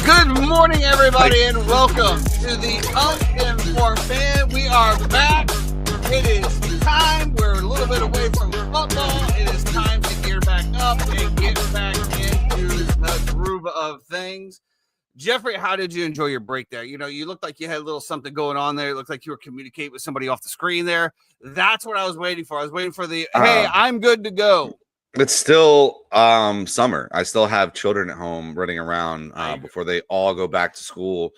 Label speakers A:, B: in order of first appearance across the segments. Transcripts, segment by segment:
A: Good morning, everybody, and welcome to the Uninformed Fan. We are back. It is time. We're a little bit away from football. It is time to gear back up and get back into the groove of things. Jeffrey, how did you enjoy your break there? You know, you looked like you had a little something going on there. It looked like you were communicating with somebody off the screen there. That's what I was waiting for. I was waiting for the, hey, I'm good to go.
B: It's still summer. I still have children at home running around before they all go back to school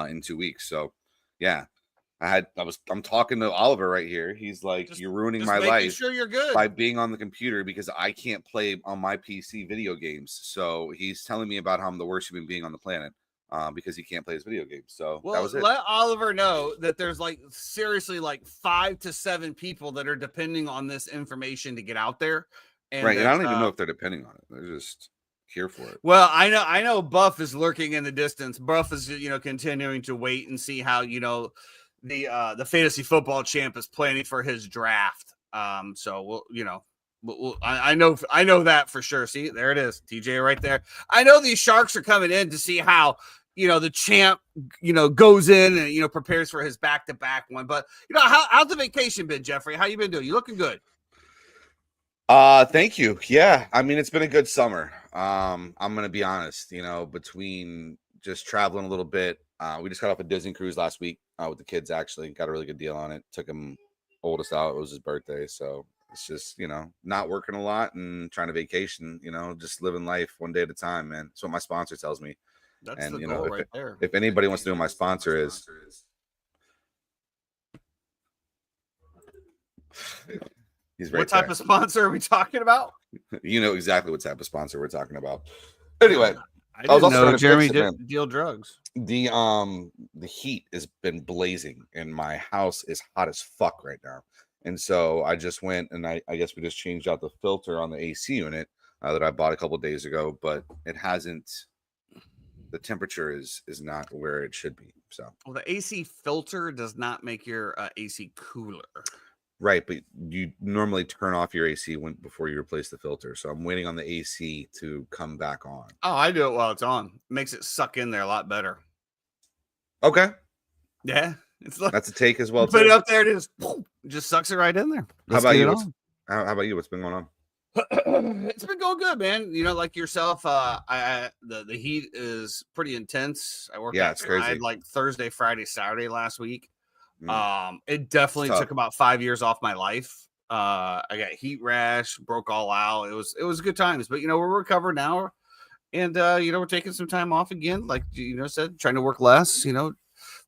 B: in 2 weeks. So yeah, I'm talking to Oliver right here. He's like, you're ruining my life.
A: Sure you're good
B: by being on the computer because I can't play on my PC video games. So he's telling me about how I'm the worst human being on the planet because he can't play his video games. So that was it.
A: Let Oliver know that there's like seriously like 5 to 7 people that are depending on this information to get out there.
B: And right, and I don't even know if they're depending on it. They're just here for it.
A: Well, I know Buff is lurking in the distance. Buff is, continuing to wait and see how, the fantasy football champ is planning for his draft. So I know that for sure. See, there it is, TJ right there. I know these sharks are coming in to see how, the champ, goes in and, prepares for his back-to-back one. But, how's the vacation been, Jeffrey? How you been doing? You looking good?
B: Thank you. Yeah. I mean, it's been a good summer. I'm going to be honest, between just traveling a little bit. We just got off a Disney cruise last week with the kids, actually got a really good deal on it. Took him oldest out. It was his birthday. So it's just, not working a lot and trying to vacation, just living life one day at a time, man. That's what my sponsor tells me.
A: That's the goal right there.
B: If anybody wants to know who my sponsor is, he's right.
A: What type of sponsor are we talking about?
B: You know exactly what type of sponsor we're talking about. Anyway,
A: I didn't know Jeremy did deal drugs.
B: The heat has been blazing and my house is hot as fuck right now. And so I just went and I guess we just changed out the filter on the AC unit that I bought a couple of days ago, but it hasn't. The temperature is not where it should be. So
A: well, the AC filter does not make your AC cooler.
B: Right, but you normally turn off your AC before you replace the filter. So I'm waiting on the AC to come back on.
A: Oh, I do it while it's on. It makes it suck in there a lot better.
B: Okay.
A: Yeah, it's like
B: that's a take as well.
A: Put it up there, it just sucks it right in there.
B: How about you? How about you? What's been going on?
A: It's been going good, man. You know, like yourself, the heat is pretty intense. I worked
B: Yeah, it's crazy.
A: like Thursday, Friday, Saturday last week. It
B: It's
A: definitely
B: tough.
A: took about 5 years off my life. I got heat rash, broke all out. It was good times, but you know, we're recovered now, and you know, we're taking some time off again, like you know, said, trying to work less. You know,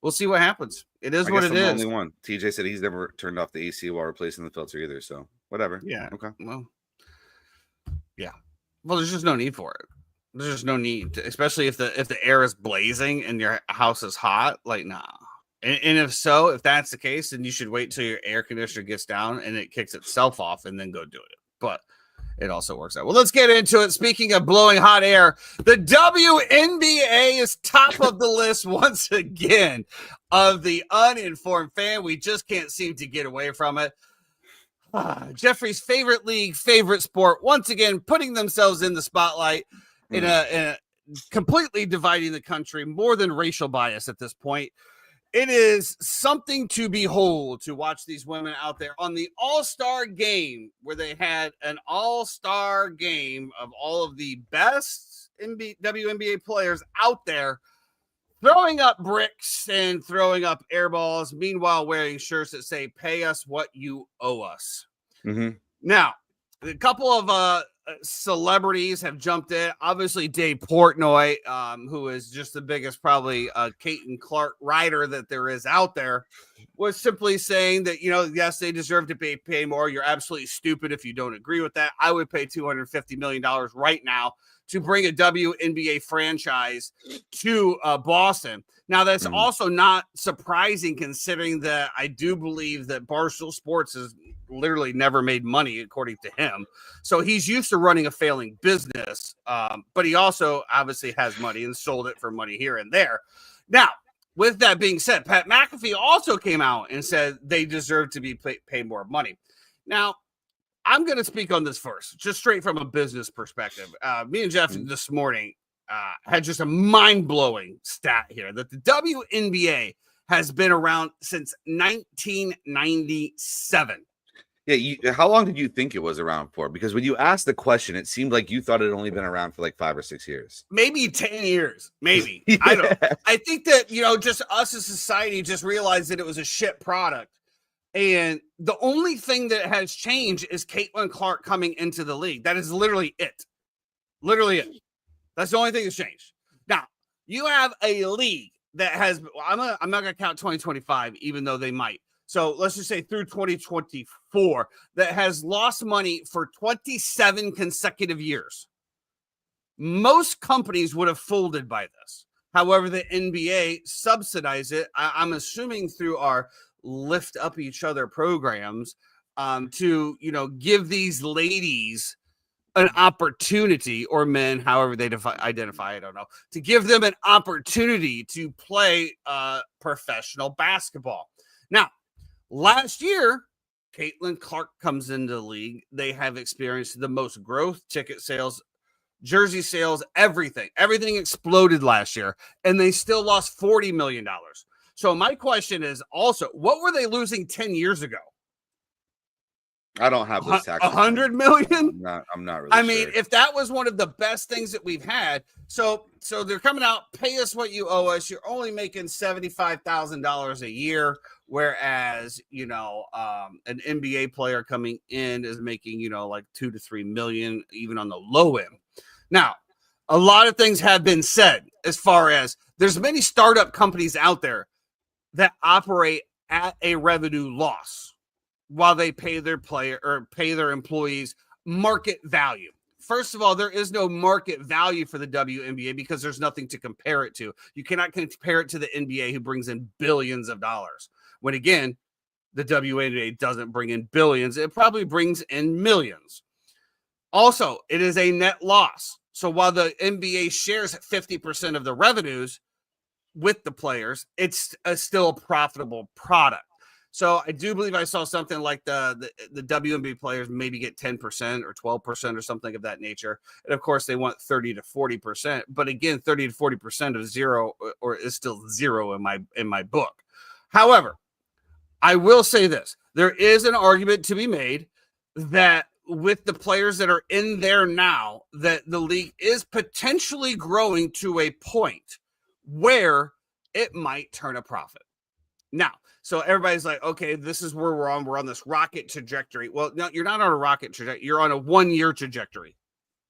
A: we'll see what happens. It is
B: I
A: what
B: guess
A: it
B: I'm the
A: is.
B: only one. TJ said he's never turned off the AC while replacing the filter either. So whatever.
A: Yeah.
B: Okay.
A: Well, yeah. Well, there's just no need for it. There's just no need, especially if the air is blazing and your house is hot. Like, nah. And if so, if that's the case, then you should wait till your air conditioner gets down and it kicks itself off and then go do it. But it also works out. Well, let's get into it. Speaking of blowing hot air, the WNBA is top of the list once again of the uninformed fan. We just can't seem to get away from it. Jeffrey's favorite league, favorite sport, once again putting themselves in the spotlight in a completely dividing the country, more than racial bias at this point. It is something to behold to watch these women out there on the All-Star game, where they had an All-Star game of all of the best WNBA players out there throwing up bricks and throwing up air balls, meanwhile wearing shirts that say, "Pay us what you owe us."
B: Mm-hmm.
A: Now, a couple of celebrities have jumped in. Obviously, Dave Portnoy, who is just the biggest, probably Caitlin Clark rider that there is out there, was simply saying that, you know, yes, they deserve to pay more. You're absolutely stupid if you don't agree with that. I would pay $250 million right now to bring a WNBA franchise to Boston. Now, that's also not surprising, considering that I do believe that Barstool Sports has literally never made money, according to him. So he's used to running a failing business, but he also obviously has money and sold it for money here and there. Now, with that being said, Pat McAfee also came out and said they deserve to be paid more money. Now, I'm going to speak on this first, just straight from a business perspective. Me and Jeff this morning had just a mind-blowing stat here that the WNBA has been around since 1997.
B: Yeah, how long did you think it was around for? Because when you asked the question, it seemed like you thought it had only been around for like 5 or 6 years.
A: Maybe 10 years, maybe.
B: Yeah.
A: I don't know. I think that, you know, just us as society just realized that it was a shit product. And the only thing that has changed is Caitlin Clark coming into the league. That is literally it. Literally it. That's the only thing that's changed. Now, you have a league that has, I'm not going to count 2025, even though they might. So let's just say through 2024, that has lost money for 27 consecutive years. Most companies would have folded by this. However, the NBA subsidized it, I'm assuming through our lift up each other programs, to, you know, give these ladies an opportunity, or men, however they identify, I don't know, to give them an opportunity to play professional basketball. Now, last year, Caitlin Clark comes into the league. They have experienced the most growth, ticket sales, jersey sales, everything. Everything exploded last year, and they still lost $40 million. So my question is also, what were they losing 10 years ago?
B: I don't have those taxes.
A: 100 million?
B: I'm not really
A: I mean, if that was one of the best things that we've had, so they're coming out, pay us what you owe us. You're only making $75,000 a year, whereas, you know, an NBA player coming in is making, you know, like 2 to 3 million, even on the low end. Now, a lot of things have been said as far as there's many startup companies out there that operate at a revenue loss while they pay their player or pay their employees market value. First of all, there is no market value for the WNBA because there's nothing to compare it to. You cannot compare it to the NBA, who brings in billions of dollars. When again, the WNBA doesn't bring in billions. It probably brings in millions. Also, it is a net loss. So while the NBA shares 50% of the revenues with the players, it's still a profitable product. So I do believe I saw something like the WNBA players maybe get 10% or 12% or something of that nature. And of course, they want 30 to 40%. But again, 30 to 40% of zero or is still zero in my book. However, I will say this. There is an argument to be made that with the players that are in there now, that the league is potentially growing to a point where it might turn a profit. Now, so everybody's like, okay, this is where we're on. We're on this rocket trajectory. Well, no, you're not on a rocket trajectory. You're on a 1-year trajectory.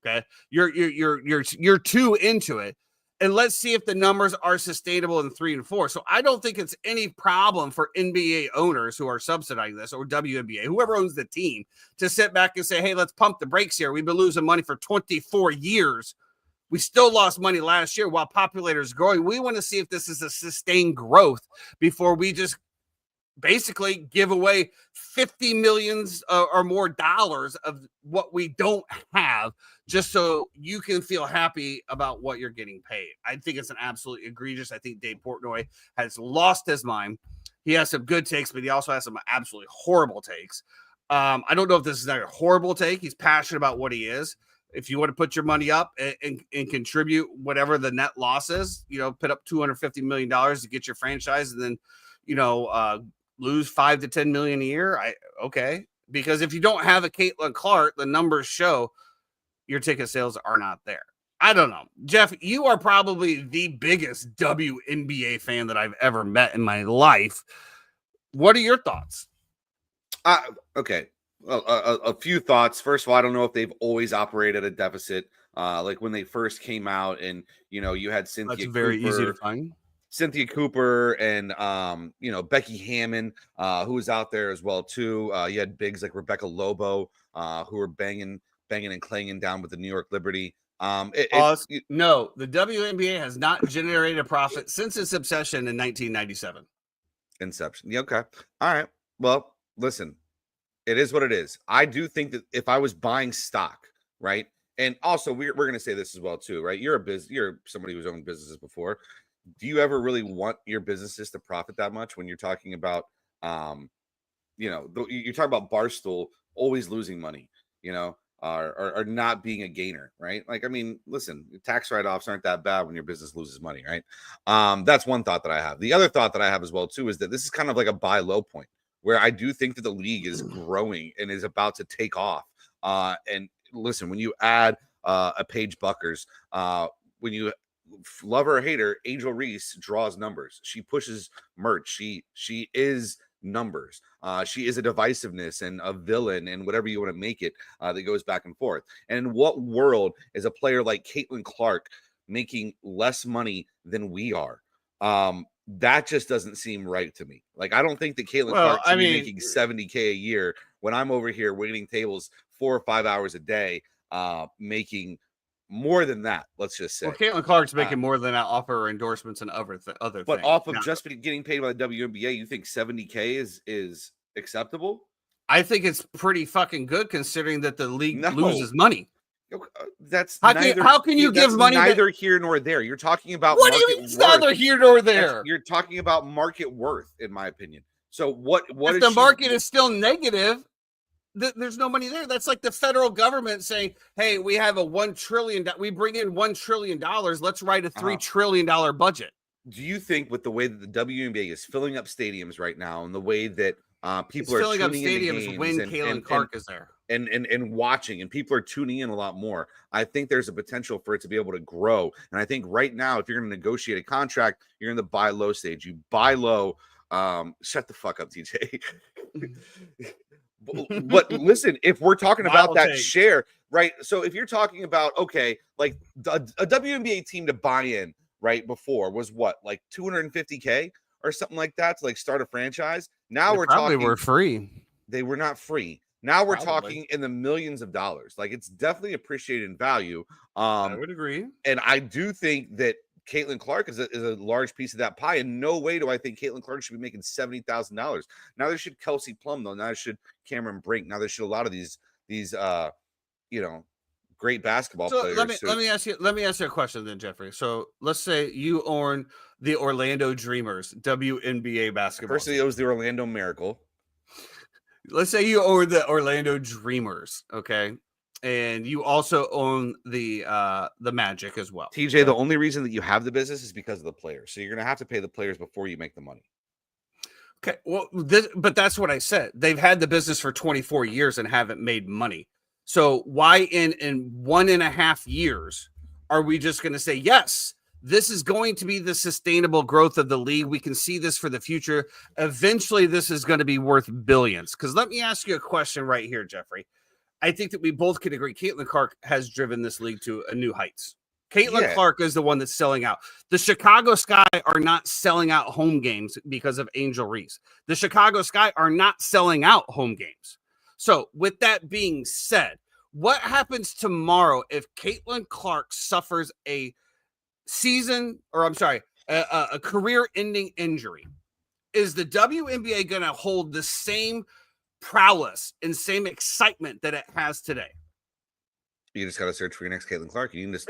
A: Okay, you're 2 into it, and let's see if the numbers are sustainable in 3 and 4. So I don't think it's any problem for NBA owners who are subsidizing this, or WNBA, whoever owns the team, to sit back and say, hey, let's pump the brakes here. We've been losing money for 24 years. We still lost money last year while populator is growing. We want to see if this is a sustained growth before we just basically give away 50 millions or more dollars of what we don't have, just so you can feel happy about what you're getting paid. I think it's an absolutely egregious. I think Dave Portnoy has lost his mind. He has some good takes, but he also has some absolutely horrible takes. I don't know if this is a horrible take. He's passionate about what he is. If you want to put your money up and contribute whatever the net loss is, put up $250 million to get your franchise, and then, lose $5 to $10 million a year. Okay. Because if you don't have a Caitlin Clark, the numbers show your ticket sales are not there. I don't know. Jeff, you are probably the biggest WNBA fan that I've ever met in my life. What are your thoughts?
B: Okay. A few thoughts. First of all, I don't know if they've always operated at a deficit. Like when they first came out, and you had Cynthia.
A: That's very
B: Cooper,
A: easy to find.
B: Cynthia Cooper and Becky Hammon, who was out there as well too. You had bigs like Rebecca Lobo, who were banging and clanging down with the New York Liberty.
A: No, the WNBA has not generated a profit since its inception in 1997.
B: Inception. Yeah, okay. All right. Well, listen. It is what it is. I do think that if I was buying stock, right, and also we're going to say this as well too, right? You're somebody who's owned businesses before. Do you ever really want your businesses to profit that much when you're talking about, you're talking about Barstool always losing money, or not being a gainer, right? Like, I mean, listen, tax write-offs aren't that bad when your business loses money, right? That's one thought that I have. The other thought that I have as well too is that this is kind of like a buy low point, where I do think that the league is growing and is about to take off. And listen, when you add a Paige Buckers, when you love her or hate her, Angel Reese draws numbers. She pushes merch. She is numbers. She is a divisiveness and a villain and whatever you want to make it, that goes back and forth. And in what world is a player like Caitlin Clark making less money than we are? That just doesn't seem right to me. Like, I don't think that Caitlin Clark should be making $70K a year when I'm over here waiting tables 4 or 5 hours a day, making more than that. Let's just say.
A: Well, Caitlin Clark's making more than that off her endorsements and other things.
B: But off of just getting paid by the WNBA, you think $70K is acceptable?
A: I think it's pretty fucking good considering that the league loses money.
B: That's
A: how can you give money?
B: Neither here nor there. You're talking about
A: what do you mean? It's neither here nor there.
B: You're talking about market worth, in my opinion. So what?
A: If the market is still negative, there's no money there. That's like the federal government saying, "Hey, we have a $1 trillion. We bring in $1 trillion. Let's write a $3 trillion budget."
B: Do you think, with the way that the WNBA is filling up stadiums right now, and the way that people are
A: filling up
B: tuning
A: stadiums when Caitlin Clark is there,
B: and watching, and people are tuning in a lot more, I think there's a potential for it to be able to grow. And I think right now, if you're going to negotiate a contract, you're in the buy low stage. You buy low. Shut the fuck up, TJ. But listen, if we're talking about that share, right? So if you're talking about, okay, like a WNBA team to buy in right before was what, like $250K or something like that to like start a franchise. Now we're talking
A: were free.
B: They were not free. Now we're talking in the millions of dollars. Like, it's definitely appreciated in value.
A: I would agree.
B: And I do think that Caitlin Clark is a large piece of that pie. In no way do I think Caitlin Clark should be making $70,000. Now there should Kelsey Plum, though. Now there should Cameron Brink. Now there should a lot of these great basketball players.
A: Let me ask you a question then, Jeffrey. So let's say you own the Orlando Dreamers, WNBA basketball.
B: First, it was the Orlando Miracle.
A: Let's say you own the Orlando Dreamers, okay? And you also own the Magic as well.
B: TJ, the only reason that you have the business is because of the players. So you're going to have to pay the players before you make the money.
A: Okay, well, but that's what I said. They've had the business for 24 years and haven't made money. So why in 1.5 years are we just going to say, yes, this is going to be the sustainable growth of the league? We can see this for the future. Eventually, this is going to be worth billions. Because let me ask you a question right here, Jeffrey. I think that we both can agree Caitlin Clark has driven this league to a new heights. Caitlin Clark is the one that's selling out. The Chicago Sky are not selling out home games because of Angel Reese. The Chicago Sky are not selling out home games. So with that being said, what happens tomorrow if Caitlin Clark suffers a career-ending injury? Is the WNBA going to hold the same prowess and same excitement that it has today?
B: You just got to search for your next Caitlin Clark. You can just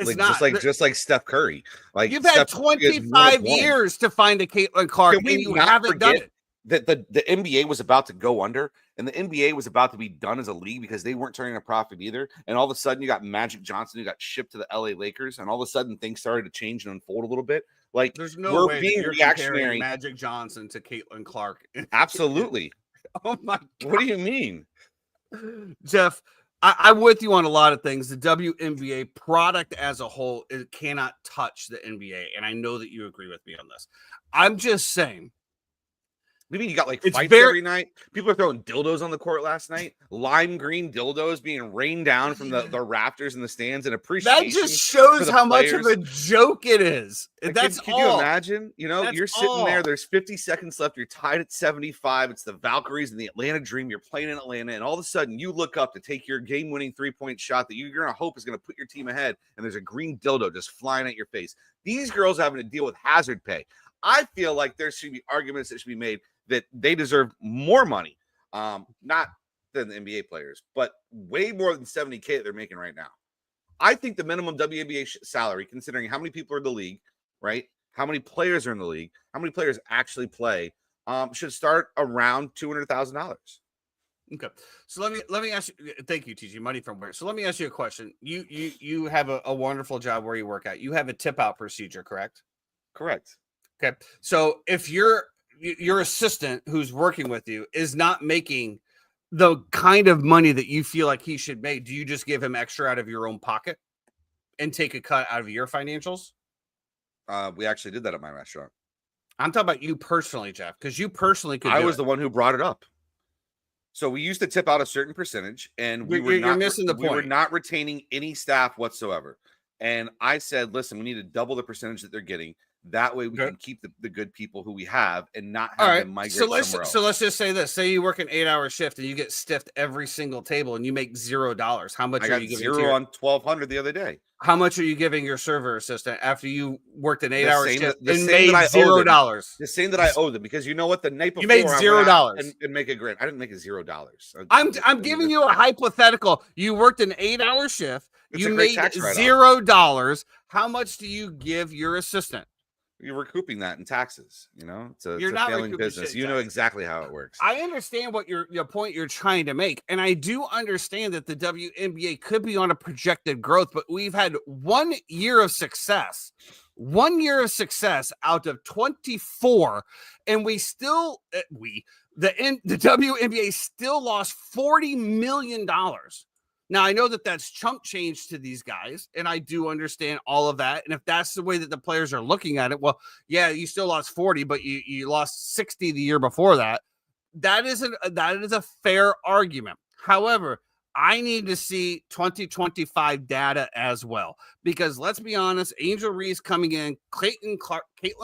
A: just
B: like Steph Curry. Like
A: you've had 25 years to find a Caitlin Clark, and you haven't done it.
B: That the NBA was about to go under, and the NBA was about to be done as a league because they weren't turning a profit either. And all of a sudden, you got Magic Johnson who got shipped to the LA Lakers, and all of a sudden, things started to change and unfold a little bit. Like
A: there's no way being reactionary. Magic Johnson to Caitlin Clark.
B: Absolutely.
A: Oh my God.
B: What do you mean,
A: Jeff? I'm with you on a lot of things. The WNBA product as a whole, it cannot touch the NBA, and I know that you agree with me on this. I'm just saying.
B: You mean you got like fights every night? People are throwing dildos on the court last night. Lime green dildos being rained down from the rafters in the stands in appreciation.
A: That just shows how much of a joke it is. That's
B: Can you imagine? You know, you're sitting there. There's 50 seconds left. You're tied at 75. It's the Valkyries and the Atlanta Dream. You're playing in Atlanta, and all of a sudden you look up to take your game-winning three-point shot that you're going to hope is going to put your team ahead, and there's a green dildo just flying at your face. These girls are having to deal with hazard pay. I feel like there should be arguments that should be made that they deserve more money, not than the NBA players, but way more than $70K that they're making right now. I think the minimum WNBA salary, considering how many people are in the league, right? How many players are in the league, how many players actually play, should start around $200,000.
A: Okay, so let me ask you. Thank you, TG. Money from where? So let me ask you a question. You have a wonderful job where you work at. You have a tip out procedure, correct?
B: Correct.
A: Okay, so if your assistant who's working with you is not making the kind of money that you feel like he should make, do you just give him extra out of your own pocket and take a cut out of your financials?
B: We actually did that at my restaurant.
A: I'm talking about you personally, Jeff, because you personally could.
B: I was the one who brought it up. So we used to tip out a certain percentage, and you're missing the point. We were not retaining any staff whatsoever. And I said, listen, we need to double the percentage that they're getting. That way we can keep the good people who we have and not have them migrate somewhere else.
A: So let's just say this. Say you work an 8-hour shift and you get stiffed every single table and you make $0. How much are you giving?
B: Zero on 1,200 the other day.
A: How much are you giving your server assistant after you worked an 8-hour shift and made $0?
B: The same that I owe them, because you know what? The night before
A: you made $0
B: and make it great. I didn't make it $0.
A: I'm giving you a hypothetical. You worked an 8-hour shift. You made $0. How much do you give your assistant?
B: You're recouping that in taxes. You know, it's a failing business. You know exactly how it works.
A: I understand what your point you're trying to make, and I do understand that the WNBA could be on a projected growth, but we've had 1 year of success. 1 year of success out of 24, and we still the WNBA still lost $40 million. Now, I know that that's chump change to these guys, and I do understand all of that. And if that's the way that the players are looking at it, well, yeah, you still lost 40, but you lost 60 the year before that. That is a fair argument. However, I need to see 2025 data as well, because let's be honest, Angel Reese coming in, Caitlin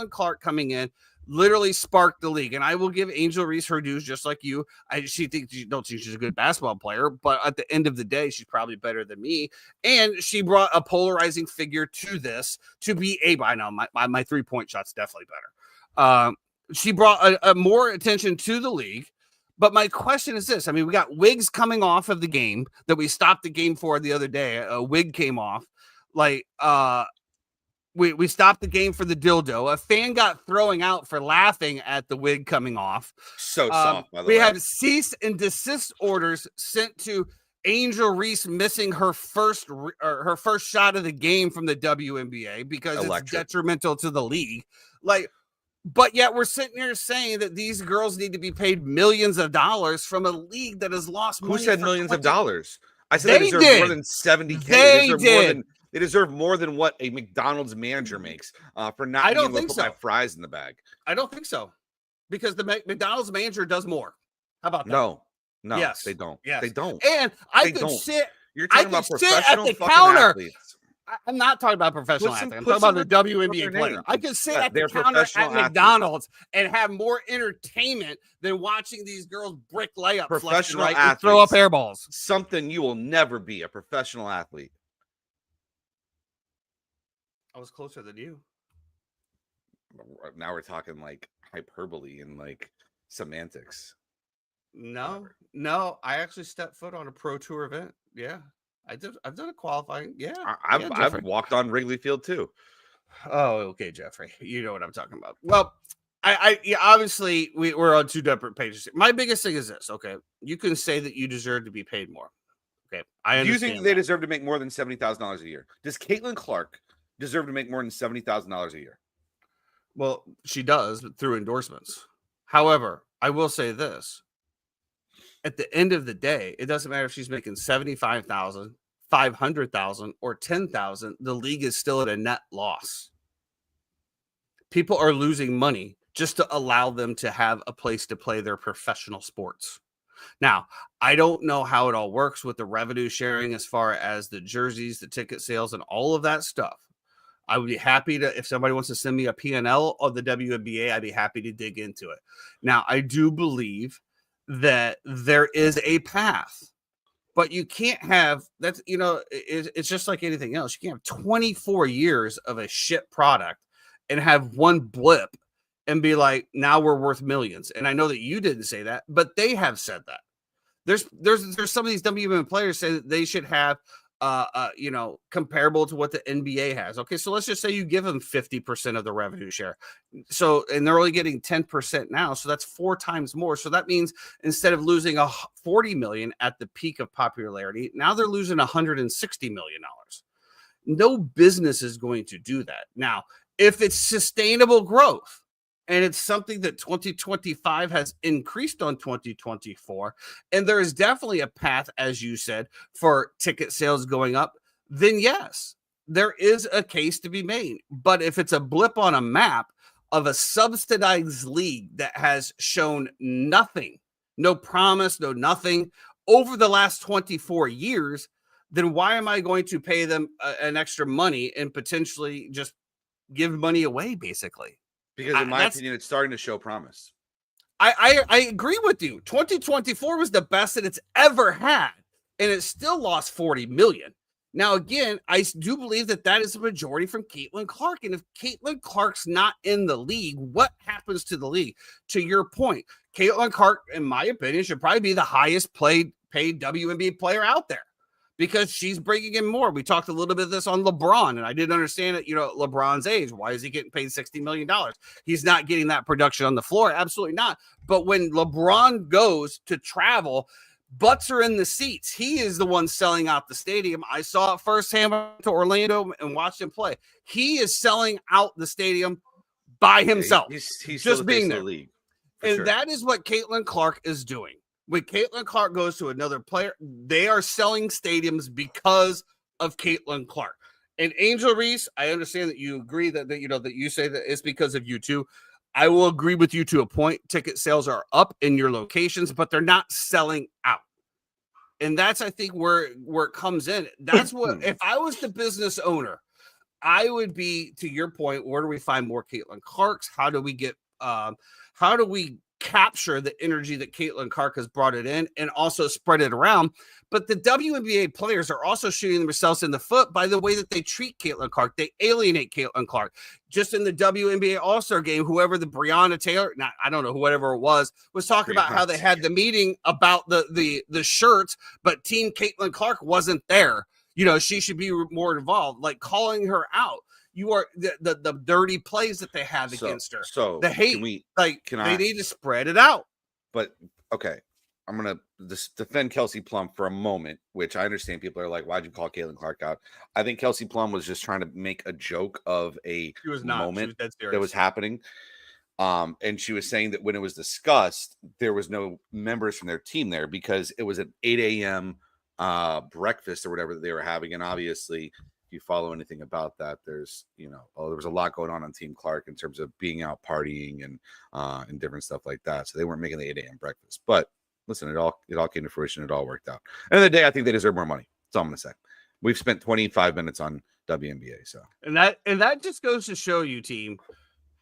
A: Clark coming in, literally sparked the league. And I will give Angel Reese her dues, just like you. Don't think she's a good basketball player, but at the end of the day, she's probably better than me. And she brought a polarizing figure to this to be able. I know my 3-point shot's definitely better. She brought a more attention to the league. But my question is this. I mean, we got wigs coming off of the game that we stopped the game for the other day. A wig came off. We stopped the game for the dildo. A fan got throwing out for laughing at the wig coming off.
B: So soft, by the way.
A: We had cease and desist orders sent to Angel Reese missing her first shot of the game from the WNBA because it's detrimental to the league. But yet we're sitting here saying that these girls need to be paid millions of dollars from a league that has lost money.
B: Who said millions of dollars? I said they deserve more than $70K. They deserve more than what a McDonald's manager makes for not being able to put my fries in the bag.
A: I don't think so, because the McDonald's manager does more. How about that?
B: No, yes, they don't.
A: Yes,
B: they don't.
A: And I could sit.
B: You're talking about
A: at
B: professional
A: the counter.
B: Athletes.
A: I'm not talking about professional athletes. I'm talking about the WNBA player. I could sit at the counter at McDonald's and have more entertainment than watching these girls brick layups,
B: professional
A: left and right,
B: athletes,
A: and throw up air balls.
B: Something you will never be, a professional athlete.
A: I was closer than you.
B: Now we're talking like hyperbole and like semantics.
A: No, I actually stepped foot on a pro tour event. Yeah, I did. I've done a qualifying. Yeah,
B: I've walked on Wrigley Field too.
A: Oh, okay, Jeffrey. You know what I'm talking about. Well, obviously we're on two different pages. My biggest thing is this. Okay, you can say that you deserve to be paid more. Okay, I understand.
B: Do you think they deserve to make more than $70,000 a year? Does Caitlin Clark deserve to make more than $70,000 a year?
A: Well, she does through endorsements. However, I will say this. At the end of the day, it doesn't matter if she's making $75,000, $500,000, or $10,000. The league is still at a net loss. People are losing money just to allow them to have a place to play their professional sports. Now, I don't know how it all works with the revenue sharing as far as the jerseys, the ticket sales, and all of that stuff. I would be happy to, if somebody wants to send me a P&L of the WNBA, I'd be happy to dig into it. Now, I do believe that there is a path, but you can't have that's, it's just like anything else. You can't have 24 years of a shit product and have one blip and be like, now we're worth millions. And I know that you didn't say that, but they have said that. There's some of these WNBA players say that they should have comparable to what the NBA has. Okay, so let's just say you give them 50% of the revenue share. So, and they're only getting 10% now. So that's 4 times more. So that means instead of losing $40 million at the peak of popularity, now they're losing $160 million. No business is going to do that. Now, if it's sustainable growth, and it's something that 2025 has increased on 2024, and there is definitely a path, as you said, for ticket sales going up, then yes, there is a case to be made. But if it's a blip on a map of a subsidized league that has shown nothing, no promise, no nothing over the last 24 years, then why am I going to pay them an extra money and potentially just give money away, basically?
B: Because in my opinion, it's starting to show promise.
A: I agree with you. 2024 was the best that it's ever had, and it still lost $40 million. Now, again, I do believe that is a majority from Caitlin Clark. And if Caitlin Clark's not in the league, what happens to the league? To your point, Caitlin Clark, in my opinion, should probably be the highest paid WNBA player out there, because she's bringing in more. We talked a little bit of this on LeBron, and I didn't understand it. LeBron's age. Why is he getting paid $60 million? He's not getting that production on the floor. Absolutely not. But when LeBron goes to travel, butts are in the seats. He is the one selling out the stadium. I saw it firsthand to Orlando and watched him play. He is selling out the stadium by himself.
B: He's
A: just being there.
B: The league,
A: and sure. That is what Caitlin Clark is doing. When Caitlin Clark goes to another player, they are selling stadiums because of Caitlin Clark. And Angel Reese, I understand that you agree that you say that it's because of you too. I will agree with you to a point. Ticket sales are up in your locations, but they're not selling out. And that's, I think, where it comes in. That's what, if I was the business owner, I would be, to your point, where do we find more Caitlin Clarks? How do we capture the energy that Caitlin Clark has brought it in and also spread it around? But the WNBA players are also shooting themselves in the foot by the way that they treat Caitlin Clark. They alienate Caitlin Clark. Just in the WNBA All-Star game, whoever the Breonna Taylor, I don't know, whoever it was talking about how they had the meeting about the shirts, but Team Caitlin Clark wasn't there. She should be more involved, like calling her out. You are the dirty plays that they have against her.
B: So
A: the hate, they need to spread it out.
B: But okay, I'm gonna defend Kelsey Plum for a moment, which I understand people are like, "Why'd you call Caitlin Clark out?" I think Kelsey Plum was just trying to make a joke of a moment that was happening. And she was saying that when it was discussed, there was no members from their team there because it was an 8 a.m. breakfast or whatever that they were having. And obviously, if you follow anything about that, there's, there was a lot going on Team Clark in terms of being out partying and different stuff like that. So they weren't making the 8 a.m. breakfast. But listen, it all came to fruition. It all worked out. End of the day, I think they deserve more money. That's all I'm going to say. We've spent 25 minutes on WNBA. So
A: and that just goes to show you, team,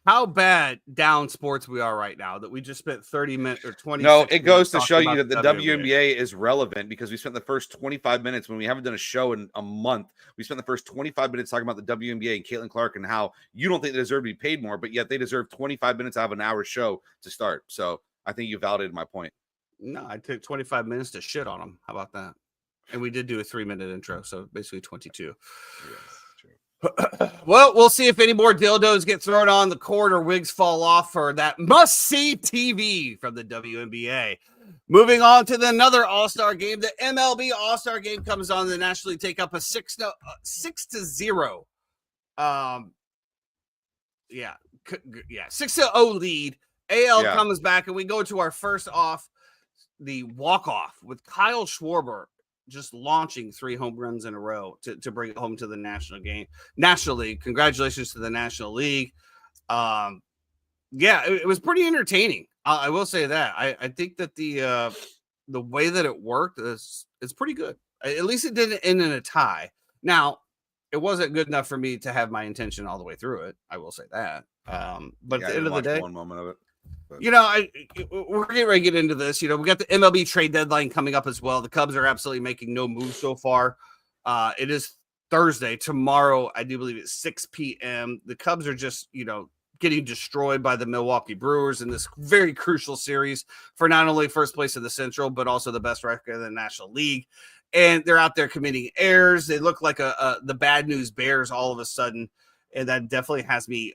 A: how bad down sports we are right now that we just spent 30 minutes or 20
B: minutes. No, it goes to show you that the
A: WNBA.
B: WNBA is relevant because we spent the first 25 minutes when we haven't done a show in a month. We spent the first 25 minutes talking about the WNBA and Caitlin Clark and how you don't think they deserve to be paid more, but yet they deserve 25 minutes out of an hour show to start. So I think you validated my point.
A: No, I took 25 minutes to shit on them. How about that? And we did do a 3-minute intro, so basically 22.
B: Yes.
A: Well, we'll see if any more dildos get thrown on the court or wigs fall off for that must-see TV from the WNBA. Moving on to another All-Star game, the MLB All-Star game comes on. The National League take up a 6-0. 6-0 lead. AL comes back, and we go to our first off, the walk-off with Kyle Schwarber just launching 3 home runs in a row to bring it home to the National League. Congratulations to the National League. It was pretty entertaining. I will say that. I think that the way that it worked is pretty good. At least it didn't end in a tie. Now, it wasn't good enough for me to have my intention all the way through it. I will say that. But at the end of the day,
B: one moment of it.
A: But we're getting ready to get into this. We got the MLB trade deadline coming up as well. The Cubs are absolutely making no moves so far. It is Thursday. Tomorrow, I do believe it's 6 p.m. The Cubs are just, getting destroyed by the Milwaukee Brewers in this very crucial series for not only first place in the Central, but also the best record in the National League. And they're out there committing errors. They look like the bad news Bears all of a sudden. And that definitely has me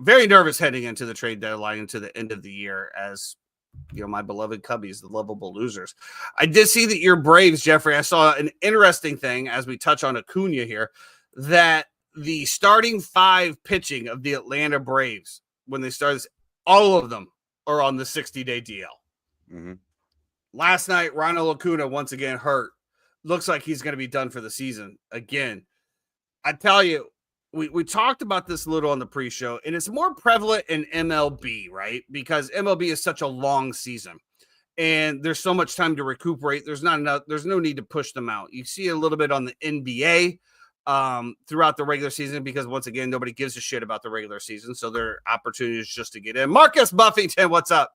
A: very nervous heading into the trade deadline into the end of the year as, my beloved Cubbies, the lovable losers. I did see that your Braves, Jeffrey, I saw an interesting thing as we touch on Acuna here, that the starting 5 pitching of the Atlanta Braves, when they started, all of them are on the 60-day DL.
B: Mm-hmm.
A: Last night, Ronald Acuna once again hurt. Looks like he's going to be done for the season again. I tell you, we talked about this a little on the pre-show, and it's more prevalent in MLB, right? Because MLB is such a long season, and there's so much time to recuperate. There's no need to push them out. You see a little bit on the NBA throughout the regular season because, once again, nobody gives a shit about the regular season, so there are opportunities just to get in. Marcus Buffington, what's up?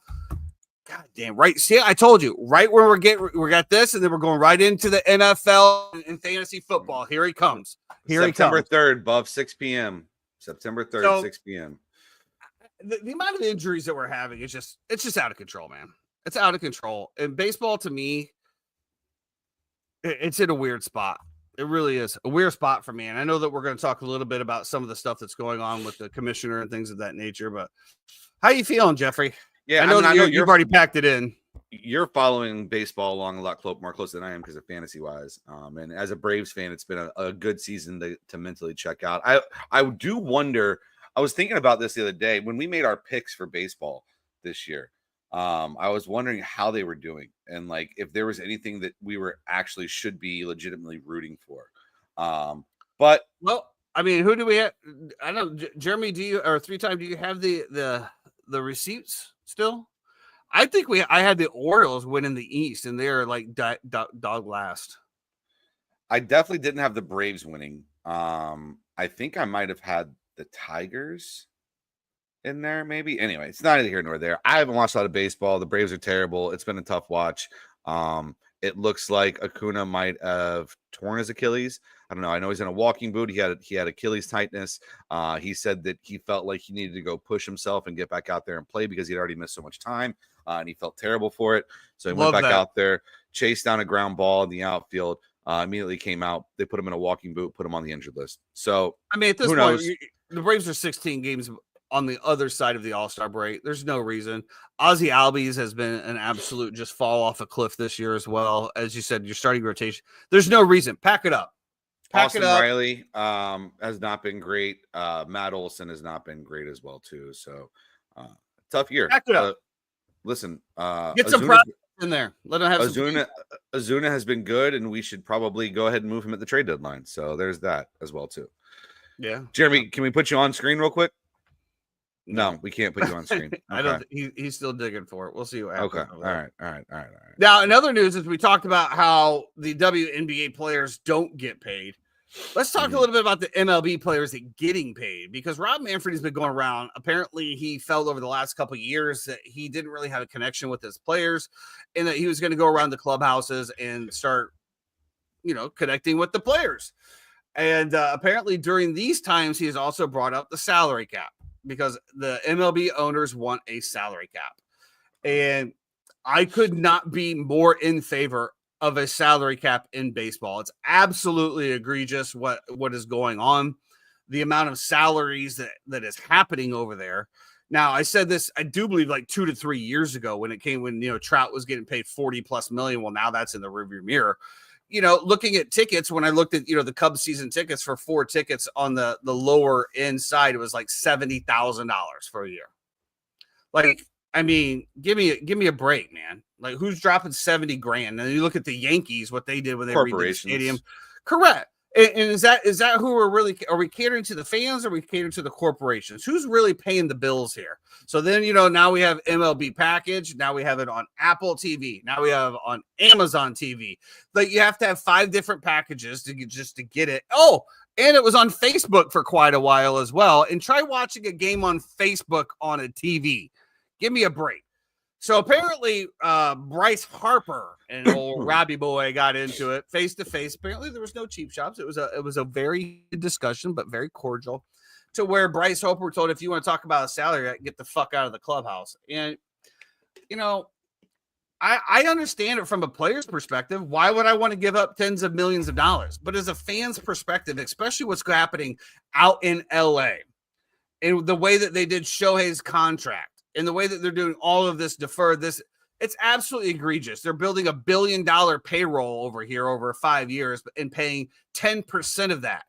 A: God damn, right. See, I told you, right where we got this, and then we're going right into the NFL and fantasy football. Here he comes.
B: September 3rd, Buff, 6 p.m. September 3rd, 6 p.m.
A: The amount of injuries that we're having it's just out of control, man. It's out of control. And baseball, to me, it's in a weird spot. It really is a weird spot for me. And I know that we're going to talk a little bit about some of the stuff that's going on with the commissioner and things of that nature. But how you feeling, Jeffrey?
B: Yeah,
A: I know you've already packed it in.
B: You're following baseball along a lot more close than I am because of fantasy wise. And as a Braves fan, it's been a good season to mentally check out. I do wonder. I was thinking about this the other day when we made our picks for baseball this year. I was wondering how they were doing and like if there was anything that we were actually should be legitimately rooting for. But
A: well, I mean, who do we have? I don't know, Jeremy. Do you or 3-time? Do you have the receipts still? I think I had the Orioles winning the East, and they're like dog last.
B: I definitely didn't have the Braves winning. I think I might have had the Tigers in there, maybe. Anyway, it's neither here nor there. I haven't watched a lot of baseball. The Braves are terrible. It's been a tough watch. It looks like Acuna might have torn his Achilles. I don't know. I know he's in a walking boot. He had Achilles tightness. He said that he felt like he needed to go push himself and get back out there and play because he'd already missed so much time, and he felt terrible for it. So he went back out there, chased down a ground ball in the outfield, immediately came out. They put him in a walking boot, put him on the injured list. So
A: I mean, at this point, the Braves are 16 games on the other side of the All-Star break. There's no reason. Ozzie Albies has been an absolute just fall off a cliff this year as well. As you said, your starting rotation. There's no reason. Pack it up.
B: Austin Riley has not been great. Matt Olson has not been great as well too. So tough year.
A: Pack it up.
B: Listen,
A: get some prep. in there. Let him have
B: Ozuna has been good, and we should probably go ahead and move him at the trade deadline. So there's that as well too.
A: Yeah,
B: Jeremy, can we put you on screen real quick? No, we can't put you on screen. Okay.
A: I don't. He's still digging for it. We'll see what happens.
B: Okay. All right.
A: Now, in other news, is we talked about how the WNBA players don't get paid. Let's talk a little bit about the MLB players that getting paid, because Rob Manfred has been going around. Apparently, he felt over the last couple of years that he didn't really have a connection with his players, and that he was going to go around the clubhouses and start, connecting with the players. And apparently, during these times, he has also brought up the salary cap, because the MLB owners want a salary cap, and I could not be more in favor of a salary cap in baseball. It's absolutely egregious what is going on, the amount of salaries that is happening over there. Now, I said this, I do believe, like 2 to 3 years ago when Trout was getting paid $40+ million. Well, now that's in the rearview mirror. Looking at tickets, when I looked at, the Cubs season tickets for 4 tickets on the lower end side, it was like $70,000 for a year. Like, I mean, give me a break, man. Like, who's dropping 70 grand? And you look at the Yankees, what they did when they redid the stadium. Correct. And is that who we're really, are we catering to the fans, or are we catering to the corporations? Who's really paying the bills here? So then, now we have MLB package. Now we have it on Apple TV. Now we have on Amazon TV. Like, you have to have 5 different packages to get it. Oh, and it was on Facebook for quite a while as well. And try watching a game on Facebook on a TV. Give me a break. So apparently, Bryce Harper and old Robbie boy got into it face to face. Apparently, there was no cheap shots. It was a very good discussion, but very cordial, to where Bryce Harper told, if you want to talk about a salary, get the fuck out of the clubhouse. And I understand it from a player's perspective. Why would I want to give up tens of millions of dollars? But as a fan's perspective, especially what's happening out in LA, and the way that they did Shohei's contract, and the way that they're doing all of this it's absolutely egregious. They're building $1 billion payroll over here over 5 years and paying 10% of that.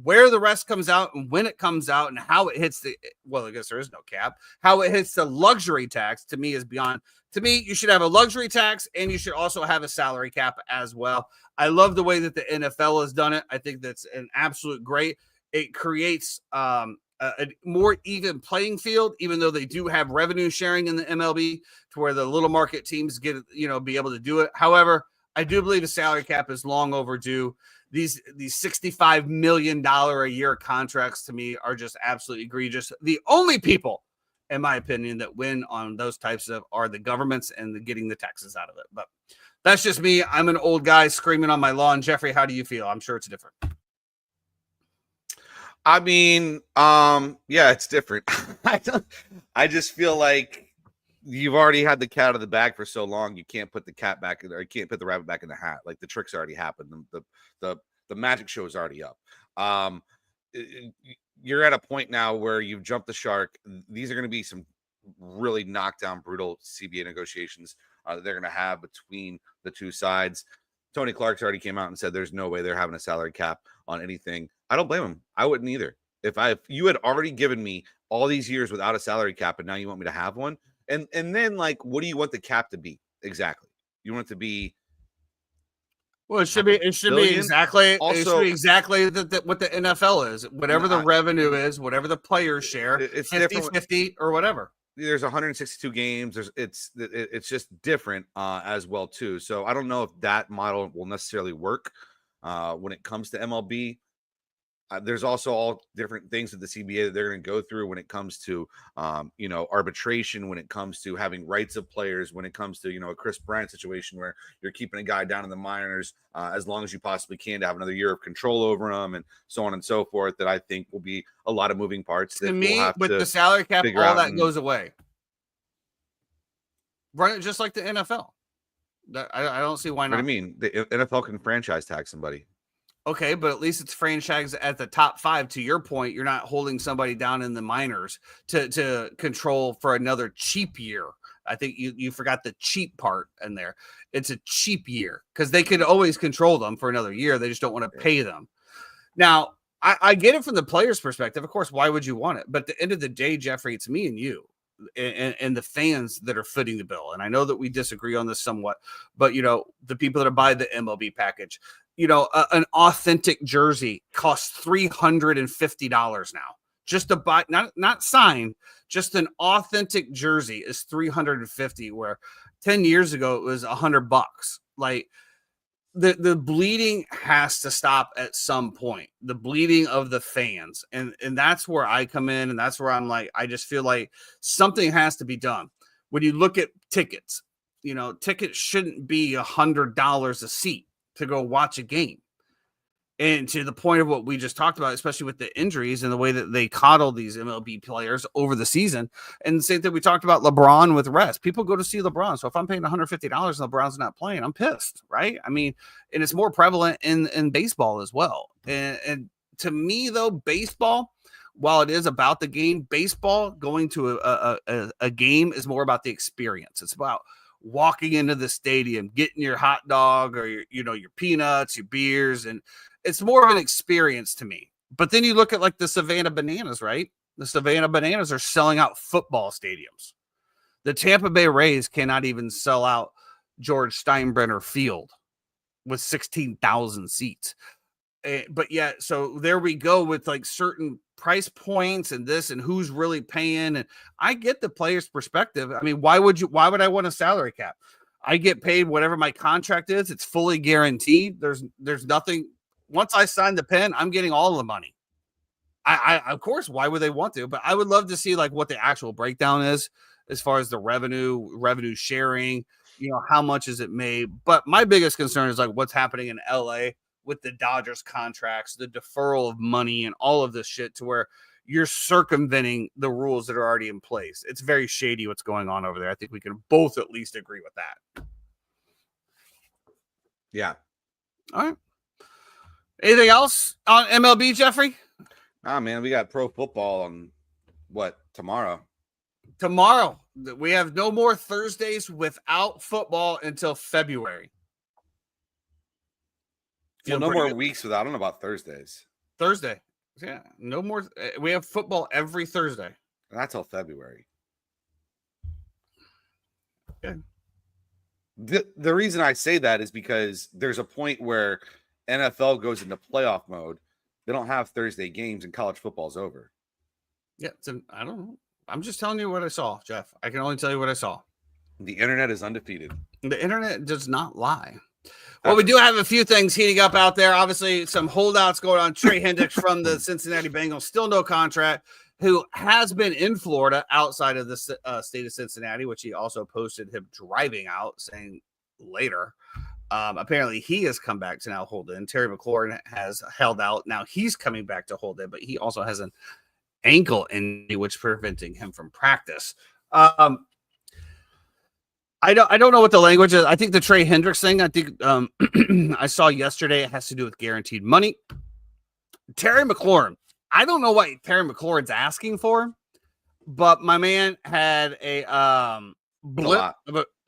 A: Where the rest comes out and when it comes out and how it hits I guess there is no cap, how it hits the luxury tax, to me is beyond. To me, you should have a luxury tax, and you should also have a salary cap as well. I love the way that the NFL has done it. I think that's an absolute great. It creates a more even playing field, even though they do have revenue sharing in the MLB, to where the little market teams get, be able to do it. However, I do believe the salary cap is long overdue. These $65 million a year contracts, to me, are just absolutely egregious. The only people, in my opinion, that win on those types of are the governments and getting the taxes out of it. But that's just me. I'm an old guy screaming on my lawn. Jeffrey, how do you feel? I'm sure it's different.
B: I mean, yeah, it's different. I just feel like you've already had the cat out of the bag for so long. You can't put the cat back, or you can't put the rabbit back in the hat. Like, the trick's already happened. The magic show is already up. You're at a point now where you've jumped the shark. These are going to be some really knockdown, brutal CBA negotiations that they're going to have between the two sides. Tony Clark's already came out and said there's no way they're having a salary cap on anything. I don't blame him. I wouldn't either. If you had already given me all these years without a salary cap, and now you want me to have one, and then, like, what do you want the cap to be exactly? You want it to be?
A: Well, it should be exactly. Also, it should be exactly what the NFL is. Whatever the revenue is, whatever the players share, it's 50-50 or whatever.
B: There's 162 games. It's just different as well too. So I don't know if that model will necessarily work when it comes to MLB. There's also all different things that the CBA that they're going to go through when it comes to arbitration, when it comes to having rights of players, when it comes to a Chris Bryant situation where you're keeping a guy down in the minors as long as you possibly can to have another year of control over him, and so on and so forth. That I think will be a lot of moving parts.
A: To me, with the salary cap, all that goes away. Run it just like the NFL. I don't see why not.
B: What do you mean? The NFL can franchise tag somebody.
A: Okay, but at least it's franchise at the top 5. To your point, you're not holding somebody down in the minors to control for another cheap year. I think you forgot the cheap part in there. It's a cheap year because they could always control them for another year. They just don't want to pay them. Now, I get it from the player's perspective. Of course, why would you want it? But at the end of the day, Jeffrey, it's me and you. and the fans that are footing the bill. And I know that we disagree on this somewhat, but the people that are buying the MLB package, an authentic jersey costs $350 now. Just to buy, not signed, just an authentic jersey is $350, where 10 years ago it was $100. Like, the bleeding has to stop at some point. The bleeding of the fans, and that's where I come in, and that's where I'm like, I just feel like something has to be done. When you look at tickets, tickets shouldn't be $100 a seat to go watch a game. And to the point of what we just talked about, especially with the injuries and the way that they coddle these MLB players over the season. And the same thing we talked about LeBron with rest. People go to see LeBron. So if I'm paying $150 and LeBron's not playing, I'm pissed, right? I mean, and it's more prevalent in baseball as well. And to me, though, baseball, while it is about the game, baseball going to a game is more about the experience. It's about walking into the stadium, getting your hot dog or your peanuts, your beers, and it's more of an experience to me. But then you look at like the Savannah Bananas, right? The Savannah Bananas are selling out football stadiums. The Tampa Bay Rays cannot even sell out George Steinbrenner Field with 16,000 seats. But yet, so there we go with like certain price points and this and who's really paying. And I get the player's perspective. I mean, why would I want a salary cap? I get paid whatever my contract is. It's fully guaranteed. There's nothing. Once I sign the pen, I'm getting all the money. I of course, why would they want to? But I would love to see like what the actual breakdown is as far as the revenue sharing, how much is it made? But my biggest concern is like what's happening in LA with the Dodgers contracts, the deferral of money and all of this shit to where you're circumventing the rules that are already in place. It's very shady what's going on over there. I think we can both at least agree with that.
B: Yeah.
A: All right. Anything else on MLB, Jeffrey?
B: Ah, man, we got pro football on tomorrow?
A: Tomorrow. We have no more Thursdays without football until February.
B: Well, no more weeks without. I don't know about Thursdays.
A: Thursday. Yeah, no more. We have football every Thursday.
B: And that's till February.
A: Yeah.
B: The reason I say that is because there's a point where NFL goes into playoff mode. They don't have Thursday games and college football's over.
A: Yeah, I don't know. I'm just telling you what I saw, Jeff. I can only tell you what I saw.
B: The internet is undefeated.
A: The internet does not lie. Well, we do have a few things heating up out there. Obviously, some holdouts going on. Trey Hendricks from the Cincinnati Bengals, still no contract, who has been in Florida outside of the state of Cincinnati, which he also posted him driving out, saying later. Apparently, he has come back to now hold in. Terry McLaurin has held out. Now he's coming back to hold in, but he also has an ankle injury, which is preventing him from practice. I don't know what the language is. I think the Trey Hendricks thing, I think I saw yesterday, it has to do with guaranteed money. Terry McLaurin, I don't know what Terry McLaurin's asking for, but my man had a blip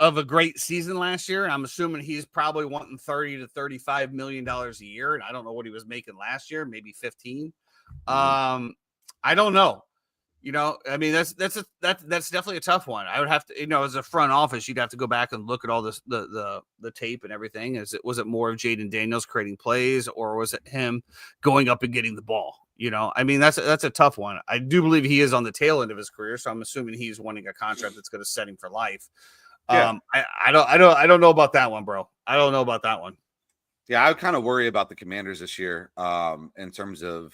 A: of a great season last year, and I'm assuming he's probably wanting $30 to $35 million a year, and I don't know what he was making last year, maybe 15. I don't know. I mean, that's definitely a tough one. I would have to, as a front office, you'd have to go back and look at all this, the tape and everything. Was it more of Jaden Daniels creating plays, or was it him going up and getting the ball? I mean, that's a tough one. I do believe he is on the tail end of his career, so I'm assuming he's wanting a contract that's going to set him for life. Yeah. I don't know about that one, bro. I don't know about that one.
B: Yeah, I would kind of worry about the Commanders this year, in terms of.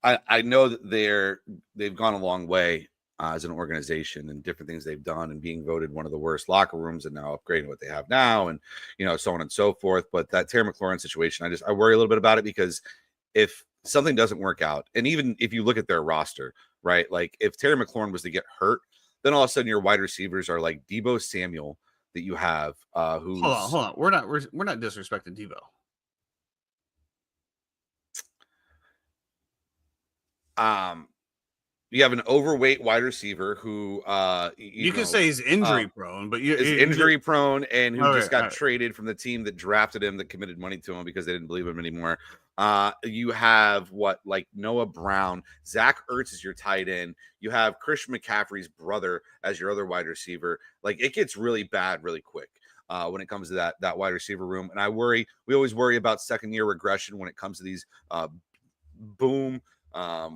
B: I know that they've gone a long way as an organization and different things they've done, and being voted one of the worst locker rooms and now upgrading what they have now, and so on and so forth. But that Terry McLaurin situation, I worry a little bit about it, because if something doesn't work out, and even if you look at their roster, right, like if Terry McLaurin was to get hurt, then all of a sudden your wide receivers are like Deebo Samuel that you have. Who's
A: hold on, we're not disrespecting Deebo.
B: You have an overweight wide receiver who
A: you can say he's injury prone, but
B: is injury prone, and who just got traded from the team that drafted him, that committed money to him because they didn't believe him anymore. You have Noah Brown, Zach Ertz is your tight end. You have Christian McCaffrey's brother as your other wide receiver. Like, it gets really bad really quick when it comes to that wide receiver room. And we always worry about second year regression when it comes to these boom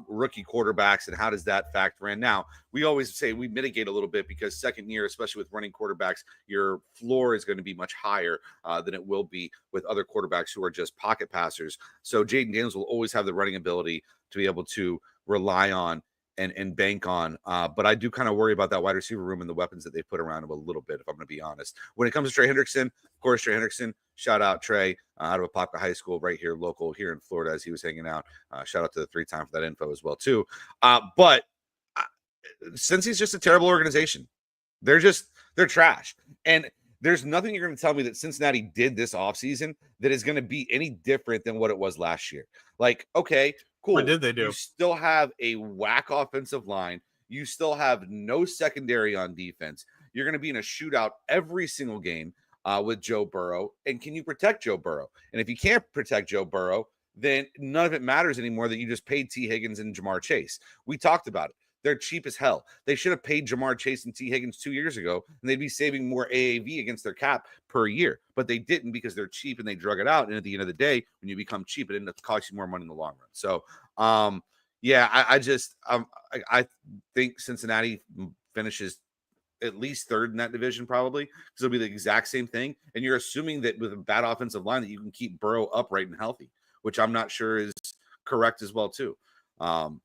B: rookie quarterbacks, and how does that factor in? Now, we always say we mitigate a little bit because second year, especially with running quarterbacks, your floor is going to be much higher than it will be with other quarterbacks who are just pocket passers. So Jaden Daniels will always have the running ability to be able to rely on and bank on. But I do kind of worry about that wide receiver room and the weapons that they put around him a little bit, if I'm going to be honest. When it comes to Trey Hendrickson, of course, Trey Hendrickson, shout out Trey out of Apopka High School right here, local here in Florida, as he was hanging out. Shout out to the 3-time for that info as well, too. But since he's just a terrible organization, they're trash. And there's nothing you're going to tell me that Cincinnati did this offseason that is going to be any different than what it was last year. Like, okay, cool.
C: What did they do?
B: You still have a whack offensive line. You still have no secondary on defense. You're going to be in a shootout every single game with Joe Burrow. And can you protect Joe Burrow? And if you can't protect Joe Burrow, then none of it matters anymore that you just paid T. Higgins and Jamar Chase. We talked about it. They're cheap as hell. They should have paid Jamar Chase and T. Higgins 2 years ago, and they'd be saving more AAV against their cap per year. But they didn't because they're cheap and they drug it out. And at the end of the day, when you become cheap, it ends up costing you more money in the long run. So, I think Cincinnati finishes at least third in that division, probably, because it'll be the exact same thing. And you're assuming that with a bad offensive line that you can keep Burrow upright and healthy, which I'm not sure is correct as well, too.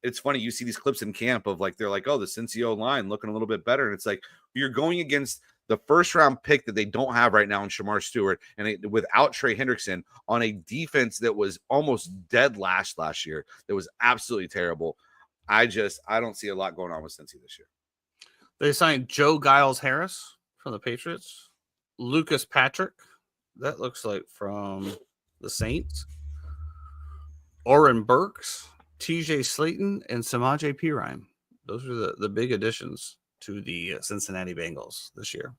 B: It's funny, you see these clips in camp of they're like, oh, the Cincy line looking a little bit better. And it's like, you're going against the first round pick that they don't have right now in Shamar Stewart, and without Trey Hendrickson on a defense that was almost dead last year. That was absolutely terrible. I don't see a lot going on with Cincy this year.
C: They signed Joe Giles Harris from the Patriots, Lucas Patrick, that looks like from the Saints, Oren Burks, TJ Slayton, and Samaje Perine. Those are the big additions to the Cincinnati Bengals this year.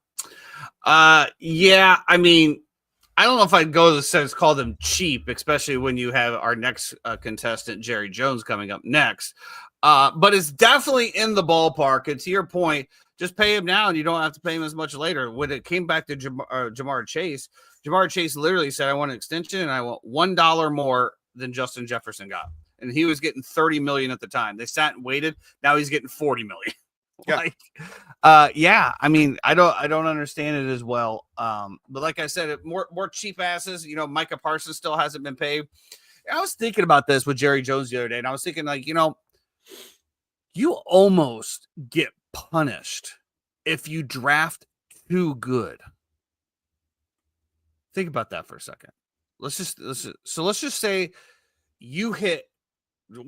C: Yeah, I mean, I don't know if I'd go to the sense call them cheap, especially when you have our next contestant, Jerry Jones, coming up next. But it's definitely in the ballpark. And to your point, just pay him now and you don't have to pay him as much later. When it came back to Jamar Chase literally said, I want an extension and I want $1 more than Justin Jefferson got. And he was getting $30 million at the time. They sat and waited. Now he's getting $40 million.
B: Yeah.
C: I mean, I don't understand it as well. But like I said, more cheap asses. Micah Parsons still hasn't been paid. I was thinking about this with Jerry Jones the other day, and I was thinking, you almost get punished if you draft too good. Think about that for a second. Let's just say you hit.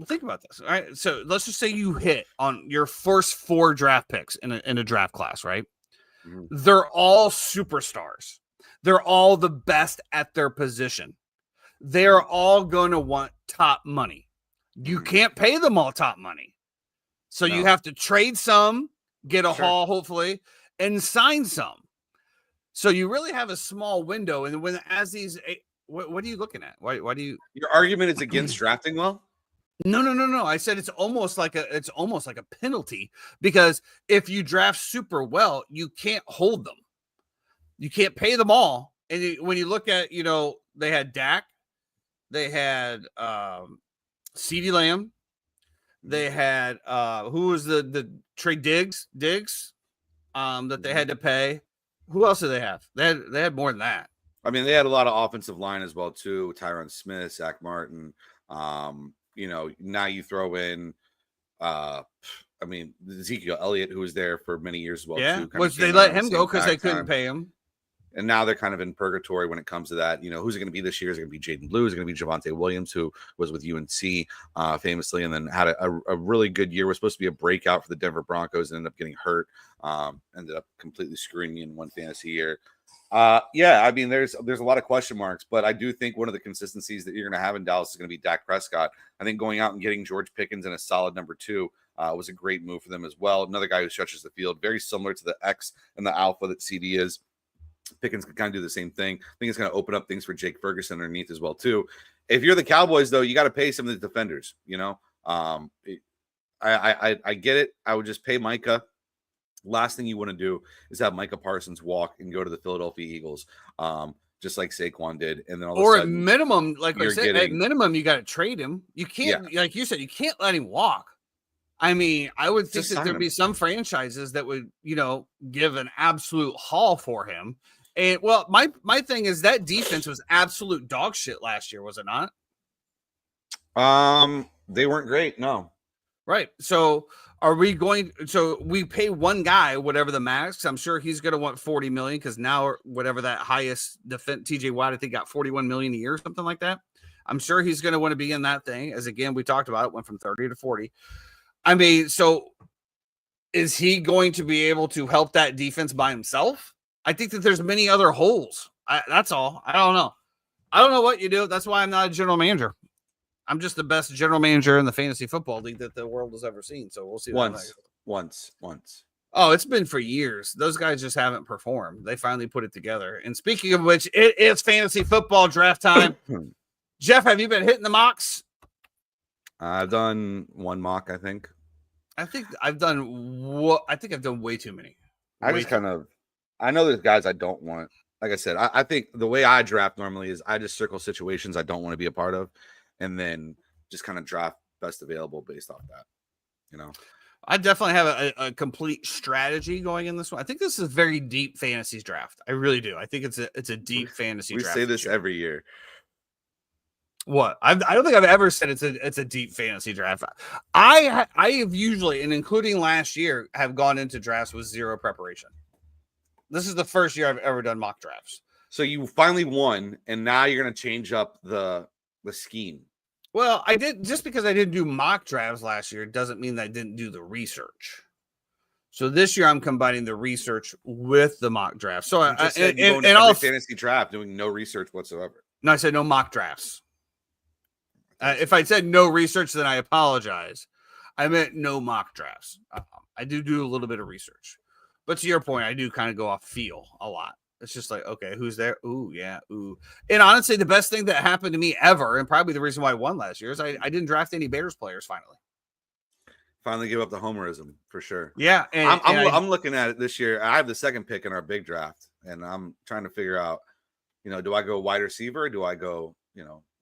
C: Think about this. All right. So let's just say you hit on your first 4 draft picks in a draft class, right? Mm-hmm. They're all superstars. They're all the best at their position. They're all going to want top money. You can't pay them all top money. So you have to trade some, get a haul, hopefully, and sign some. So you really have a small window. And what are you looking at? Why do you?
B: Your argument is against drafting well?
C: No. I said it's almost like a penalty, because if you draft super well, you can't hold them. You can't pay them all. And when you look at, they had Dak, they had CeeDee Lamb, they had who was the Trey Diggs that they had to pay. Who else did they have? They had more than that.
B: I mean, they had a lot of offensive line as well too. Tyron Smith, Zach Martin. Now you throw in, Ezekiel Elliott, who was there for many years as well.
C: Yeah,
B: too,
C: which they let him go because they couldn't pay him.
B: And now they're kind of in purgatory when it comes to that. Who's it going to be this year? Is it going to be Jaden Blue? Is it going to be Javonte Williams, who was with UNC famously and then had a really good year? Was supposed to be a breakout for the Denver Broncos and ended up getting hurt. Ended up completely screwing me in one fantasy year. There's a lot of question marks, but I do think one of the consistencies that you're going to have in Dallas is going to be Dak Prescott. I think going out and getting George Pickens in a solid number 2 was a great move for them as well. Another guy who stretches the field, very similar to the X and the Alpha that CD is. Pickens can kind of do the same thing. I think it's going to open up things for Jake Ferguson underneath as well too. If you're the Cowboys, though, you got to pay some of the defenders. I get it. I would just pay Micah. Last thing you want to do is have Micah Parsons walk and go to the Philadelphia Eagles, just like Saquon did, and then all
C: or
B: of a sudden,
C: at minimum, like I said, at
B: getting-
C: minimum, you got to trade him. You can't, like you said, you can't let him walk. I mean, I would think
B: Just
C: that
B: sign
C: there'd
B: him.
C: be some franchises that would, give an absolute haul for him. And well, my thing is that defense was absolute dog shit last year, was it not?
B: they weren't great. No,
C: Right. So are we going? So we pay one guy whatever the max. I'm sure he's going to want 40 million because now whatever that highest defense, TJ Watt, I think got 41 million a year, something like that. I'm sure he's going to want to be in that thing. As again, we talked about it, went from 30 to 40. I mean, so is he going to be able to help that defense by himself? I think that there's many other holes. That's all. I don't know. I don't know what you do. That's why I'm not a general manager. I'm just the best general manager in the fantasy football league that the world has ever seen. So we'll see.
B: Once.
C: Oh, it's been for years. Those guys just haven't performed. They finally put it together. And speaking of which, it is fantasy football draft time. Jeff, have you been hitting the mocks?
B: I've done one mock, I think.
C: I think I've done way too many.
B: I know there's guys I don't want. Like I said, I think the way I draft normally is I just circle situations I don't want to be a part of, and then just kind of draft best available based off that.
C: I definitely have a complete strategy going in this one. I think this is a very deep fantasy draft. I really do. I think it's a deep fantasy
B: We
C: draft.
B: say this every year.
C: What? I don't think I've ever said it's a deep fantasy draft. I have usually, and including last year, have gone into drafts with zero preparation. This is the first year I've ever done mock drafts.
B: So you finally won, and now you're going to change up the scheme.
C: Well, I did just because I didn't do mock drafts last year doesn't mean that I didn't do the research. So this year I'm combining the research with the mock draft. So
B: all fantasy draft doing no research whatsoever.
C: No, I said no mock drafts. If I said no research, then I apologize. I meant no mock drafts. I do a little bit of research, but to your point, I do kind of go off feel a lot. It's just like, okay, who's there? Ooh, yeah, ooh. And honestly, the best thing that happened to me ever, and probably the reason why I won last year, is I didn't draft any Bears players finally.
B: Finally give up the homerism for sure.
C: Yeah.
B: I'm looking at it this year. I have the second pick in our big draft, and I'm trying to figure out, do I go wide receiver or do I go,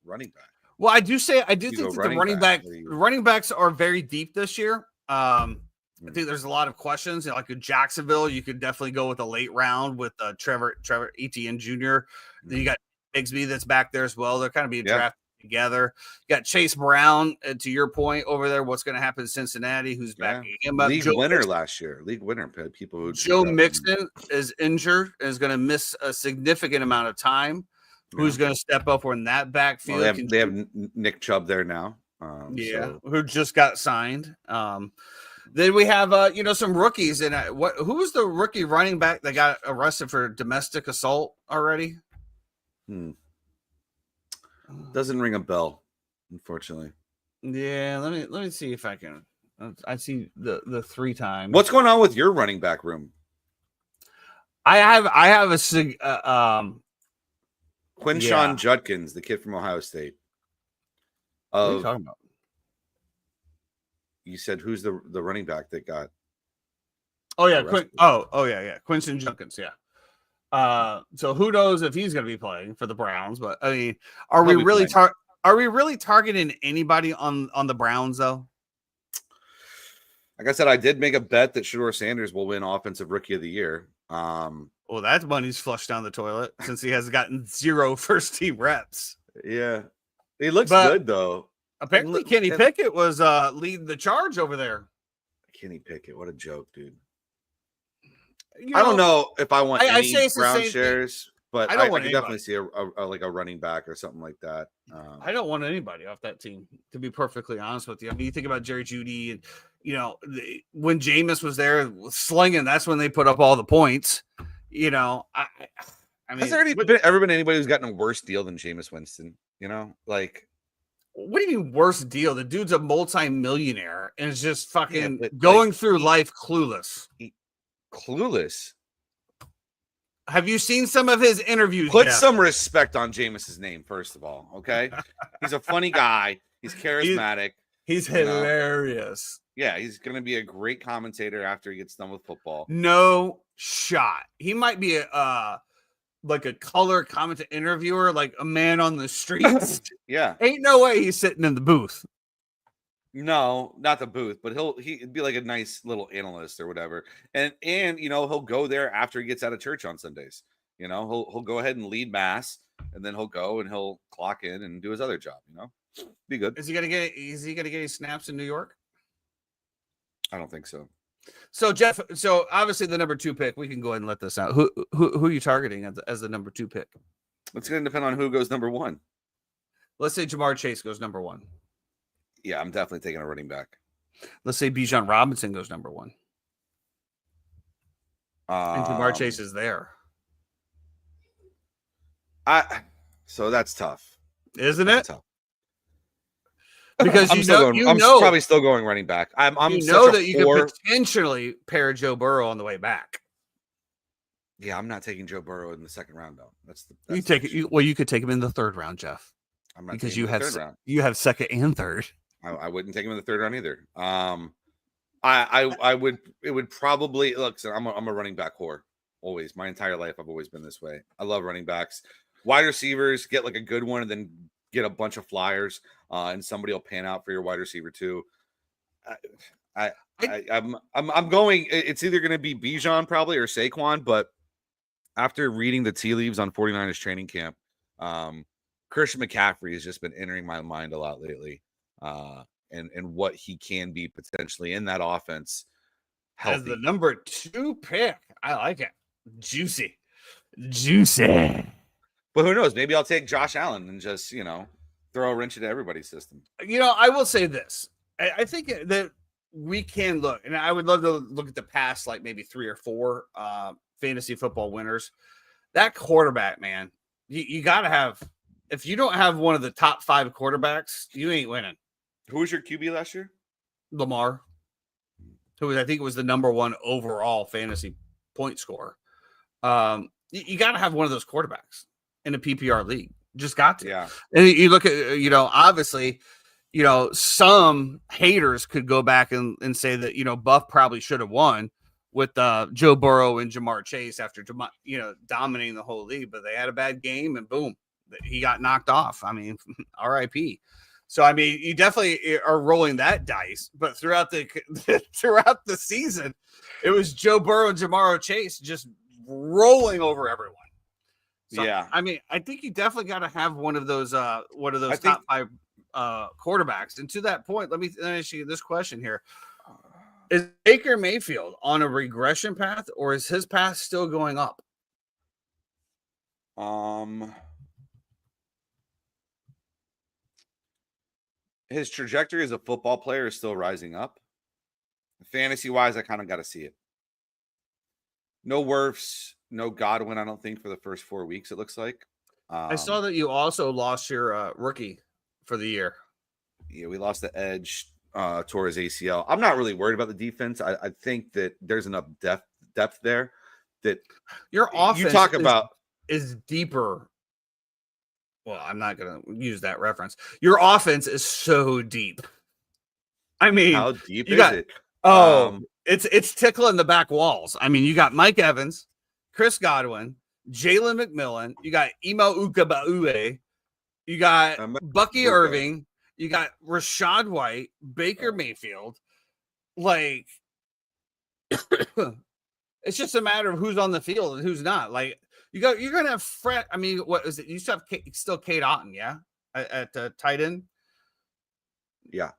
B: running back?
C: Well, I do think that the running backs are very deep this year. I think there's a lot of questions. Like in Jacksonville, you could definitely go with a late round with Trevor Etienne Jr. Then you got Bigsby that's back there as well. They're kind of being drafted together. You got Chase Brown, to your point over there. What's going to happen in Cincinnati? Who's back?
B: League winner last year. League winner. People who
C: Joe Mixon is injured and is going to miss a significant amount of time. Who's going to step up in that backfield?
B: Well, they have Nick Chubb there now.
C: Who just got signed. Then we have some rookies. And who was the rookie running back that got arrested for domestic assault already?
B: Doesn't ring a bell, unfortunately.
C: Yeah, let me see if I can. I see the 3 times.
B: What's going on with your running back room?
C: I have a
B: Quinshawn Judkins, the kid from Ohio State.
C: What are you talking about?
B: You said who's the running back that got?
C: Oh yeah, Quinshawn Judkins. Yeah. So who knows if he's going to be playing for the Browns? But I mean, are we really targeting anybody on the Browns though?
B: Like I said, I did make a bet that Shedeur Sanders will win Offensive Rookie of the Year.
C: Well, that money's flushed down the toilet since he has gotten 0 first-team reps.
B: Yeah. He looks good, though.
C: Apparently, Kenny Pickett was leading the charge over there.
B: Kenny Pickett, what a joke, dude. I don't know if I want any Brown shares, but I can definitely see a running back or something like that.
C: I don't want anybody off that team, to be perfectly honest with you. I mean, you think about Jerry Jeudy and, when Jameis was there slinging, that's when they put up all the points. I mean,
B: has there ever been anybody who's gotten a worse deal than Jameis Winston?
C: What do you mean worse deal? The dude's a multi-millionaire and is just fucking going through life clueless.
B: Clueless.
C: Have you seen some of his interviews?
B: Put
C: Jeff?
B: some respect on Jameis's name, first of all. Okay, he's a funny guy. He's charismatic.
C: He's
B: you know?
C: hilarious.
B: Yeah, he's going to be a great commentator after he gets done with football.
C: No shot. He might be like a color commentator interviewer, like a man on the streets.
B: Yeah.
C: Ain't no way he's sitting in the booth.
B: No, not the booth, but he'd be like a nice little analyst or whatever. And he'll go there after he gets out of church on Sundays. He'll go ahead and lead mass, and then he'll go and he'll clock in and do his other job. Be good.
C: Is he gonna get any snaps in New York?
B: I don't think so.
C: So Jeff, obviously the number 2 pick, we can go ahead and let this out. Who are you targeting as the number 2 pick?
B: It's going to depend on who goes number 1.
C: Let's say Jamar Chase goes number 1.
B: Yeah, I'm definitely taking a running back.
C: Let's say Bijan Robinson goes number 1. And Jamar Chase is there.
B: So that's tough,
C: isn't it?
B: That's tough.
C: Because
B: I'm probably still going running back. I'm
C: that you could potentially pair Joe Burrow on the way back.
B: Yeah, I'm not taking Joe Burrow in the second round though.
C: You could take him in the 3rd round, Jeff.
B: I'm not
C: because
B: you have
C: you have 2nd and 3rd.
B: I wouldn't take him in the 3rd round either. I would. It would probably look. So I'm a running back whore. Always, my entire life, I've always been this way. I love running backs. Wide receivers, get like a good one, and then get a bunch of flyers, and somebody will pan out for your wide receiver too. I'm going. It's either going to be Bijan probably or Saquon, but after reading the tea leaves on 49ers training camp, Christian McCaffrey has just been entering my mind a lot lately, and what he can be potentially in that offense. Healthy.
C: As the number 2 pick, I like it. Juicy.
B: But who knows? Maybe I'll take Josh Allen and just throw a wrench into everybody's system.
C: I will say this. I think that we can look, and I would love to look at the past, like maybe 3 or 4 fantasy football winners. That quarterback, man, you got to have. If you don't have one of the top 5 quarterbacks, you ain't winning.
B: Who was your QB last year?
C: Lamar, who I think was the number 1 overall fantasy point scorer. You got to have one of those quarterbacks in a PPR league. Just got to.
B: Yeah.
C: And you look at, obviously, some haters could go back and say that, Buff probably should have won with Joe Burrow and Jamar Chase after, dominating the whole league, but they had a bad game and boom, he got knocked off. I mean, RIP. So, I mean, you definitely are rolling that dice, but throughout the season, it was Joe Burrow and Jamar Chase just rolling over everyone. So,
B: yeah.
C: I mean, I think you definitely got to have one of those top 5 quarterbacks. And to that point, let me ask you this question here. Is Baker Mayfield on a regression path, or is his path still going up?
B: His trajectory as a football player is still rising up. Fantasy wise, I kind of got to see it. No Wirfs, no Godwin, I don't think, for the first 4 weeks, it looks like.
C: I saw that you also lost your rookie for the year.
B: Yeah, we lost the edge, tore his ACL. I'm not really worried about the defense. I think that there's enough depth there that
C: your offense
B: you talk about
C: is deeper. Well, I'm not going to use that reference. Your offense is so deep. I mean,
B: how deep
C: is
B: it?
C: It's tickling the back walls. I mean, you got Mike Evans, Chris Godwin, Jalen McMillan, you got Imo Ukabaue, you got Bucky Irving, you got Rashad White, Baker Mayfield. Like, it's just a matter of who's on the field and who's not. Like, you're gonna have Fred. I mean, what is it? You used to have still Kate Otten, yeah, at tight end.
B: Yeah,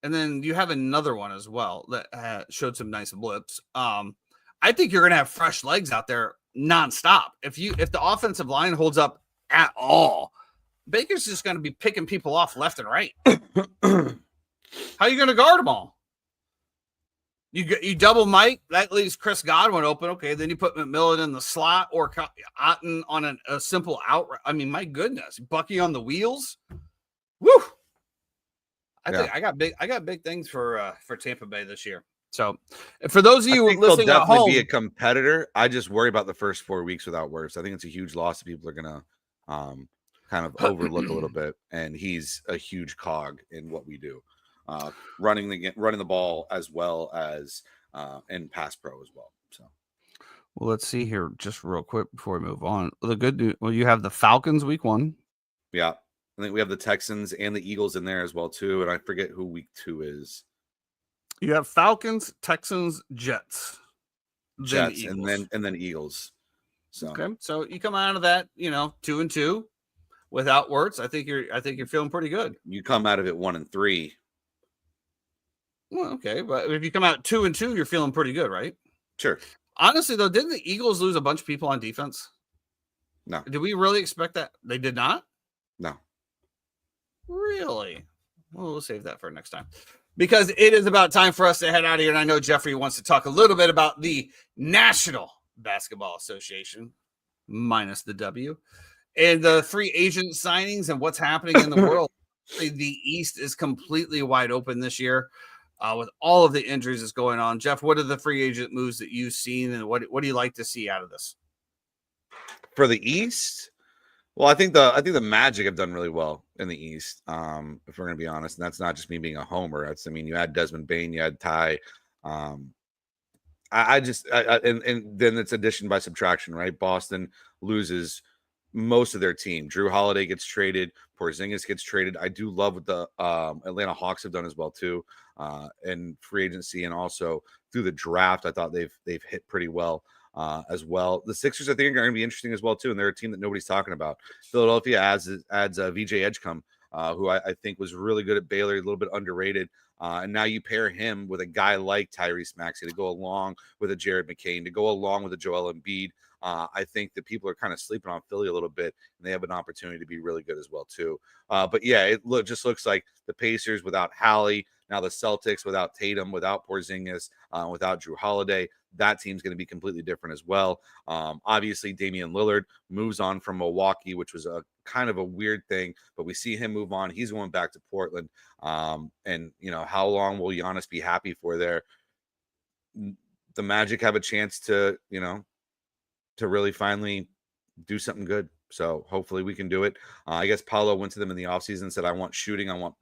C: and then you have another one as well that showed some nice blips. I think you're gonna have fresh legs out there nonstop. If the offensive line holds up at all, Baker's just gonna be picking people off left and right. How are you gonna guard them all? You double Mike, that leaves Chris Godwin open. Okay, then you put McMillan in the slot or Otten on a simple out. I mean, my goodness, Bucky on the wheels. Woo! I think I got big things for Tampa Bay this year. So, for those of
B: I
C: you
B: think they'll
C: listening at
B: definitely
C: home,
B: be a competitor. I just worry about the first 4 weeks without Wirfs. I think it's a huge loss that people are gonna kind of overlook a little bit. And he's a huge cog in what we do, running the ball as well as in pass pro as well. So,
C: well, let's see here just real quick before we move on. The good news, well, you have the Falcons week 1.
B: yeah, I think we have the Texans and the Eagles in there as well too. And I forget who week 2 is.
C: You have Falcons, Texans, Jets,
B: Jets, and then Eagles. So
C: okay, so you come out of that, 2-2 without Wirfs. I think you're feeling pretty good.
B: you come out of it 1-3.
C: Well, okay, but if you come out 2-2, you're feeling pretty good, right?
B: Sure.
C: Honestly, though, didn't the Eagles lose a bunch of people on defense?
B: No.
C: Did we really expect that? They did not?
B: No.
C: Really? Well, we'll save that for next time. Because it is about time for us to head out of here. And I know Jeffrey wants to talk a little bit about the National Basketball Association, minus the W, and the free agent signings and what's happening in the world. The East is completely wide open this year with all of the injuries that's going on. Jeff, what are the free agent moves that you've seen, and what do you like to see out of this?
B: For the East, well, I think the Magic have done really well in the East. If we're gonna be honest, and that's not just me being a homer. You had Desmond Bane, you had Ty. And then it's addition by subtraction, right? Boston loses most of their team. Drew Holiday gets traded. Porzingis gets traded. I do love what the Atlanta Hawks have done as well too, in free agency and also through the draft. I thought they've hit pretty well. As well, the Sixers I think are going to be interesting as well too, and they're a team that nobody's talking about. Philadelphia adds VJ Edgecombe, who I think was really good at Baylor, a little bit underrated, and now you pair him with a guy like Tyrese Maxey to go along with a Jared McCain, to go along with a Joel Embiid. I think that people are kind of sleeping on Philly a little bit, and they have an opportunity to be really good as well too. But yeah, it just looks like the Pacers without Hallie, now the Celtics without Tatum, without Porzingis, without Drew Holiday. That team's going to be completely different as well. Obviously, Damian Lillard moves on from Milwaukee, which was a kind of a weird thing, but we see him move on. He's going back to Portland. And how long will Giannis be happy for there? The Magic have a chance to really finally do something good. So hopefully we can do it. I guess Paolo went to them in the offseason and said, I want shooting, I want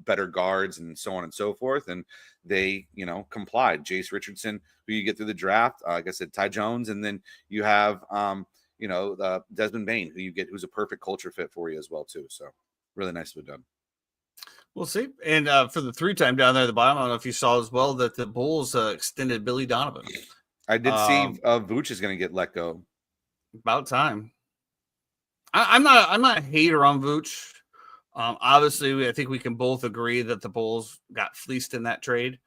B: better guards, and so on and so forth. And they, complied. Jace Richardson, who you get through the draft, like I said, Ty Jones, and then you have, Desmond Bane, who you get, who's a perfect culture fit for you as well too. So really nicely done.
C: We'll see. And for the 3-time down there at the bottom, I don't know if you saw as well that the Bulls extended Billy Donovan.
B: I did see Vooch is going to get let go.
C: About time. I'm not a hater on Vooch. Obviously, I think we can both agree that the Bulls got fleeced in that trade.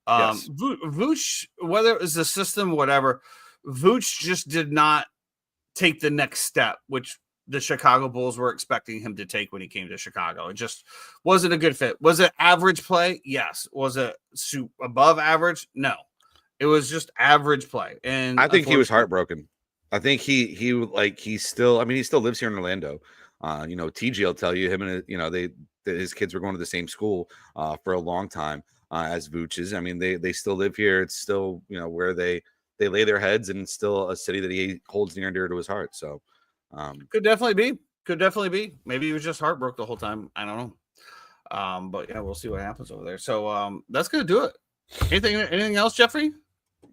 B: Yes.
C: Vooch, whether it was the system, whatever, Vooch just did not take the next step, which the Chicago Bulls were expecting him to take when he came to Chicago. It just wasn't a good fit. Was it average play? Yes. Was it above average? No. It was just average play. And
B: I think he was heartbroken. I think he still lives here in Orlando. TG will tell you him and his kids were going to the same school for a long time as Vooch's. I mean, they still live here. It's still, where they lay their heads, and still a city that he holds near and dear to his heart. So
C: could definitely be. Maybe he was just heartbroken the whole time. I don't know. But yeah, we'll see what happens over there. So that's gonna do it. Anything else, Jeffrey?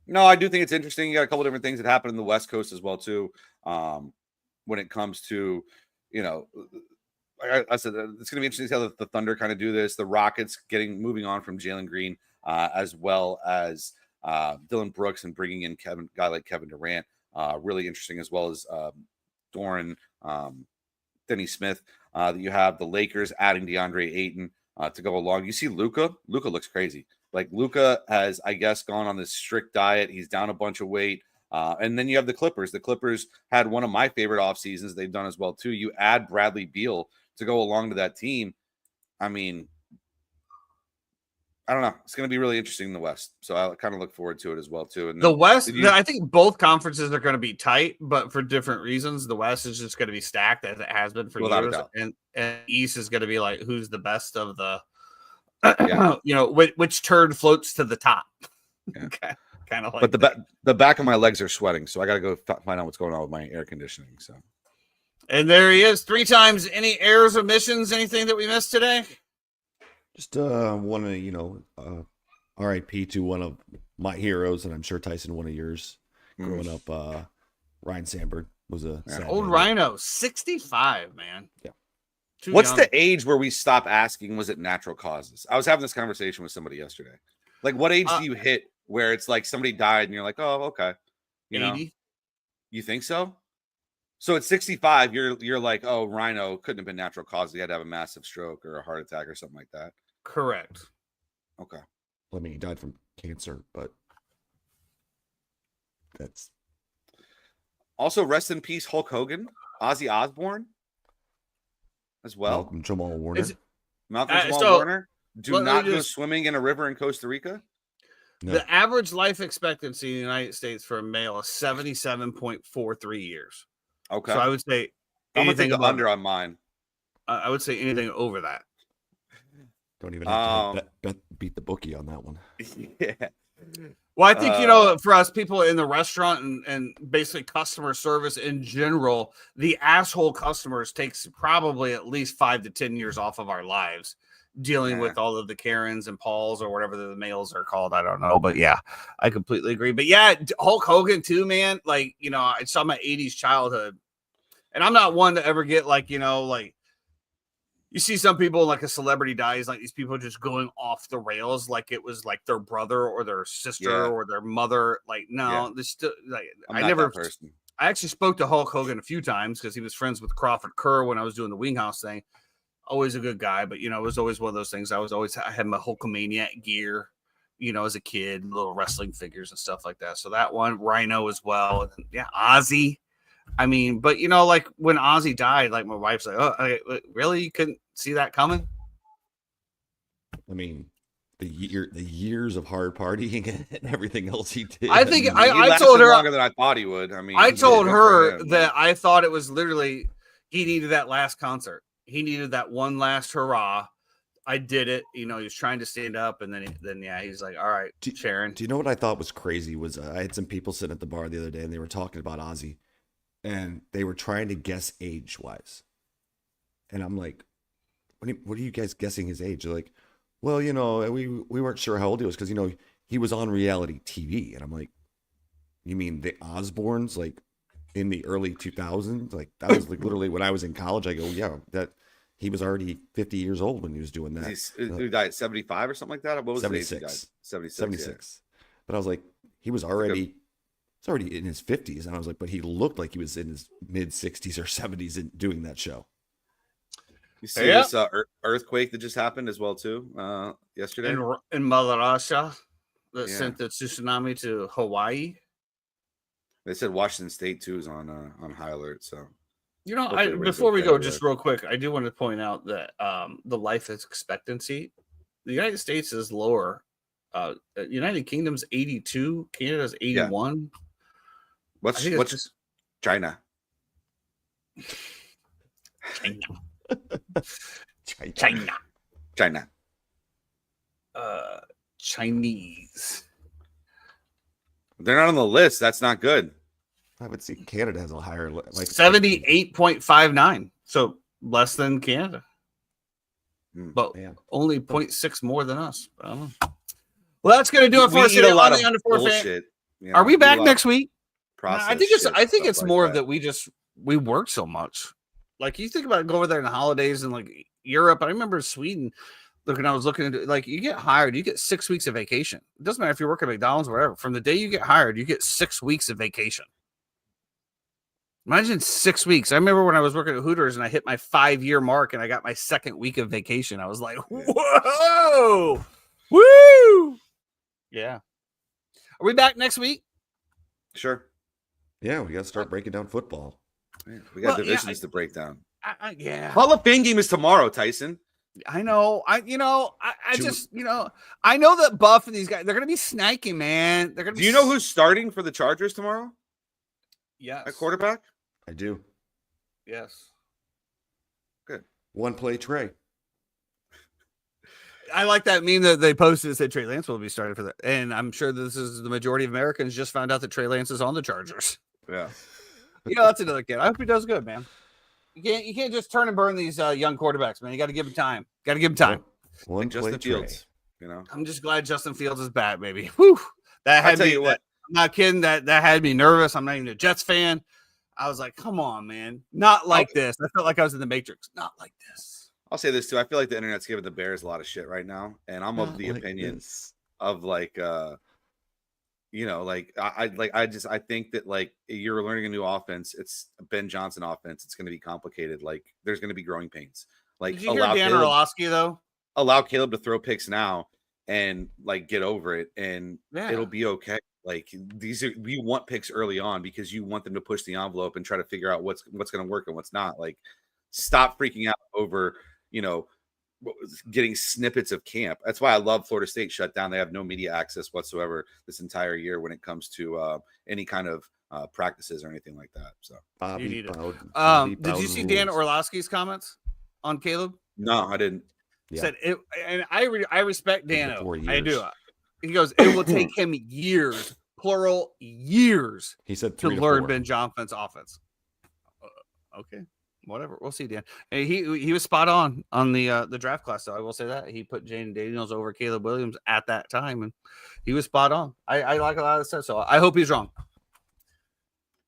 B: No, I do think it's interesting. You got a couple different things that happen in the West Coast as well too. When it comes to, like I said, it's going to be interesting to see how the Thunder kind of do this. The Rockets moving on from Jalen Green, as well as Dylan Brooks, and bringing in guy like Kevin Durant. Really interesting, as well as Doran, Denny Smith. That you have the Lakers adding DeAndre Ayton to go along. You see Luka. Luka looks crazy. Like, Luka has, I guess, gone on this strict diet. He's down a bunch of weight. And then you have the Clippers. The Clippers had one of my favorite off seasons they've done as well too. You add Bradley Beal to go along to that team. I mean, I don't know. It's going to be really interesting in the West. So I kind of look forward to it as well too. And
C: the West, I think both conferences are going to be tight, but for different reasons. The West is just going to be stacked, as it has been for years. And East is going to be like, who's the best of the, which turd floats to the top.
B: Yeah.
C: Kind of like
B: But
C: that.
B: the back of my legs are sweating, so I got to go find out what's going on with my air conditioning. So,
C: And there he is, 3 times. Any errors, omissions, anything that we missed today?
D: Just want to, R.I.P. to one of my heroes, and I'm sure Tyson, one of yours. Growing up, Ryan Sandberg was a sad
C: Old
D: man.
C: Rhino, 65, man.
D: Yeah.
C: Too
B: what's
C: young.
B: the age where we stop asking, was it natural causes? I was having this conversation with somebody yesterday. Like, what age do you hit where it's like somebody died and you're like, oh, okay. You
C: 80?
B: know, you think so? So at 65, you're like, oh, Rhino couldn't have been natural causes. He had to have a massive stroke or a heart attack or something like that.
C: Correct.
B: Okay.
D: I mean, he died from cancer, but that's
B: Also, rest in peace, Hulk Hogan, Ozzy Osbourne, as well.
D: Malcolm Jamal Warner.
B: Malcolm Jamal
C: so,
B: Warner. Do
C: let me
B: not go
C: just-
B: swimming in a river in Costa Rica.
D: No.
C: The average life expectancy in the United States for a male is 77.43 years.
B: Okay.
C: So I would say
B: I'm gonna take
C: anything
B: the
C: above,
B: under on mine.
C: I would say anything over that.
D: Don't even have to beat the bookie on that one.
B: Yeah.
C: Well, I think, for us people in the restaurant and basically customer service in general, the asshole customers takes probably at least 5 to 10 years off of our lives dealing
B: Yeah.
C: with all of the Karens and Pauls or whatever the males are called. I don't know. But yeah, I completely agree. But yeah, Hulk Hogan too, man. Like, I saw my 80s childhood. And I'm not one to ever get like, you see some people like a celebrity dies, like these people just going off the rails, like it was like their brother or their sister
B: Yeah.
C: or their mother. Like, no,
B: Yeah.
C: this still like
B: I'm
C: I
B: not
C: never.
B: that person.
C: I actually spoke to Hulk Hogan a few times because he was friends with Crawford Kerr when I was doing the Winghouse thing. Always a good guy, but it was always one of those things. I had my Hulkamaniac gear, as a kid, little wrestling figures and stuff like that. So that one, Rhino as well, and yeah, Ozzy. I mean, but like when Ozzy died, like my wife's like, "Oh, really? You couldn't see that coming?"
D: I mean, the years of hard partying and everything else he did.
C: I think
B: He
C: I
B: lasted
C: told her
B: longer than I thought he would. I mean,
C: I
B: he did
C: told
B: good for
C: her
B: him.
C: that I thought it was literally he needed that last concert. He needed that one last hurrah. I did it. He was trying to stand up, and then he's like, "All right, Sharon."
D: Do you know what I thought was crazy was I had some people sitting at the bar the other day and they were talking about Ozzy, and they were trying to guess age wise, and I'm like, what are you guys guessing his age? They're like, well, we weren't sure how old he was because he was on reality TV, and I'm like, you mean the Osbournes like in the early 2000s? Like that was like literally when I was in college. I go, yeah, that he was already 50 years old when he was doing that.
B: He died at 75 or something like that. What was
D: 76.
B: the age he died? 76.
D: 76. But I was like, he was already it's already in his 50s, and I was like, but he looked like he was in his mid 60s or 70s in doing that show.
B: You see this earthquake that just happened as well too yesterday
C: in Mother Russia that
B: Yeah.
C: sent the tsunami to Hawaii.
B: They said Washington State too is on high alert. So Hopefully everybody's
C: Before we
B: okay
C: go,
B: with
C: just
B: it.
C: real quick, I do want to point out that the life expectancy, the United States is lower. United Kingdom's 82, Canada's 81.
B: what's
C: I think it's
B: what's
C: just
B: China?
C: China.
B: China.
C: Chinese.
B: They're not on the list. That's not good.
D: I would see Canada has a higher life.
C: 78.59. So less than Canada.
B: Hmm.
C: But
D: Man.
C: only 0.6 more than us. I don't know. Well, that's going to do it for us
B: eat
C: today
B: a lot
C: on
B: of
C: the Under 4 Fan.
B: bullshit. You
C: Are
B: know,
C: we
B: eat a
C: back
B: lot
C: next
B: of
C: week?
B: processed
C: I think
B: shit,
C: it's
B: stuff
C: more
B: like
C: that we work so much. Like you think about go over there in the holidays and like Europe. I remember Sweden. When I was looking into like you get hired, you get 6 weeks of vacation. It doesn't matter if you're working at McDonald's or whatever. From the day you get hired, you get 6 weeks of vacation. Imagine 6 weeks. I remember when I was working at Hooters and I hit my 5-year mark and I got my second week of vacation. I was like, whoa, woo. Yeah. Are we back next week?
B: Sure.
D: Yeah, we got to start breaking down football.
B: Yeah, we got
C: Well, yeah,
B: divisions to break down.
C: Yeah.
B: Hall of Fame game is tomorrow, Tyson.
C: I know. I
D: Two-
C: just, I know that Buff and these guys, they're going to be snaky, man. They're going to
B: Do you know who's starting for the Chargers tomorrow
C: Yes.
B: at quarterback?
D: I do.
C: Yes.
D: One play Trey.
C: I like that meme that they posted that said Trey Lance will be starting for that. And I'm sure this is the majority of Americans just found out that Trey Lance is on the Chargers.
B: Yeah.
C: That's another kid. I hope he does good, man. You can't just turn and burn these young quarterbacks, man. You got to give him time. Got to give him time.
D: One
B: Like Justin
D: play Trey.
B: Fields,
C: I'm just glad Justin Fields is back, baby. Whew. That had
B: tell
C: me.
B: you what.
C: I'm not kidding. That had me nervous. I'm not even a Jets fan. I was like, come on, man. Not like this. I felt like I was in the Matrix. Not like this.
B: I'll say this too. I feel like the internet's giving the Bears a lot of shit right now, and I'm of the opinion of like, I think that like you're learning a new offense. It's a Ben Johnson offense. It's going to be complicated. Like there's going to be growing pains. Like
C: Did you hear Dan Orlovsky though?
B: Allow Caleb to throw picks now and like get over it, and it'll be okay. Like we want picks early on because you want them to push the envelope and try to figure out what's going to work and what's not. Like stop freaking out over getting snippets of camp. That's why I love Florida State shut down. They have no media access whatsoever this entire year when it comes to any kind of practices or anything like that. So
C: you need it. Did you see Dan Orlovsky's comments on Caleb?
B: No, I didn't.
D: Yeah.
C: Said it, and I respect Dano. I do. He goes, it will take him years, plural years.
D: He said
C: to learn Ben Johnson's offense. Okay. Whatever, we'll see, Dan. And he was spot on the draft class, so I will say that he put Jaden Daniels over Caleb Williams at that time, and he was spot on. I like a lot of stuff, so I hope he's wrong.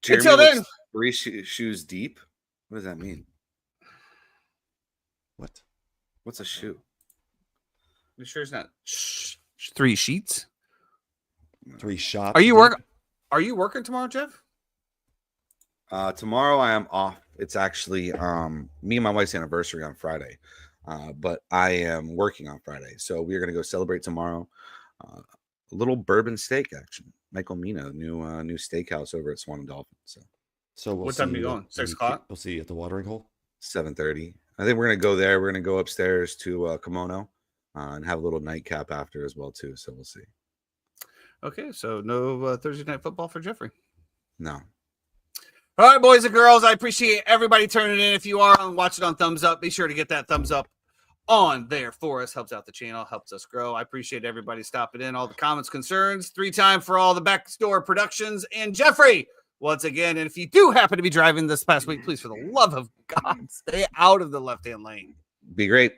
B: Jeremy
C: Until then,
B: 3 shoes deep. What does that mean? What's a shoe?
C: You sure it's not 3 sheets?
D: 3 shots.
C: Are you working tomorrow, Jeff?
B: Tomorrow I am off. It's actually me and my wife's anniversary on Friday, but I am working on Friday. So we are going to go celebrate tomorrow. A little bourbon steak action. Michael Mina, new steakhouse over at Swan and Dolphin. So
C: what time are you going? 6 o'clock?
D: We'll see you at the watering hole.
B: 7:30. I think we're going to go there. We're going to go upstairs to Kimono and have a little nightcap after as well too. So we'll see.
C: Okay, so no Thursday night football for Jeffrey.
B: No.
C: All right, boys and girls, I appreciate everybody turning in. If you are watching on Thumbs Up, be sure to get that thumbs up on there for us. Helps out the channel, helps us grow. I appreciate everybody stopping in, all the comments, concerns. 3 time for all the Backdoor Productions. And Jeffrey, once again, and if you do happen to be driving this past week, please, for the love of God, stay out of the left-hand lane.
B: Be great.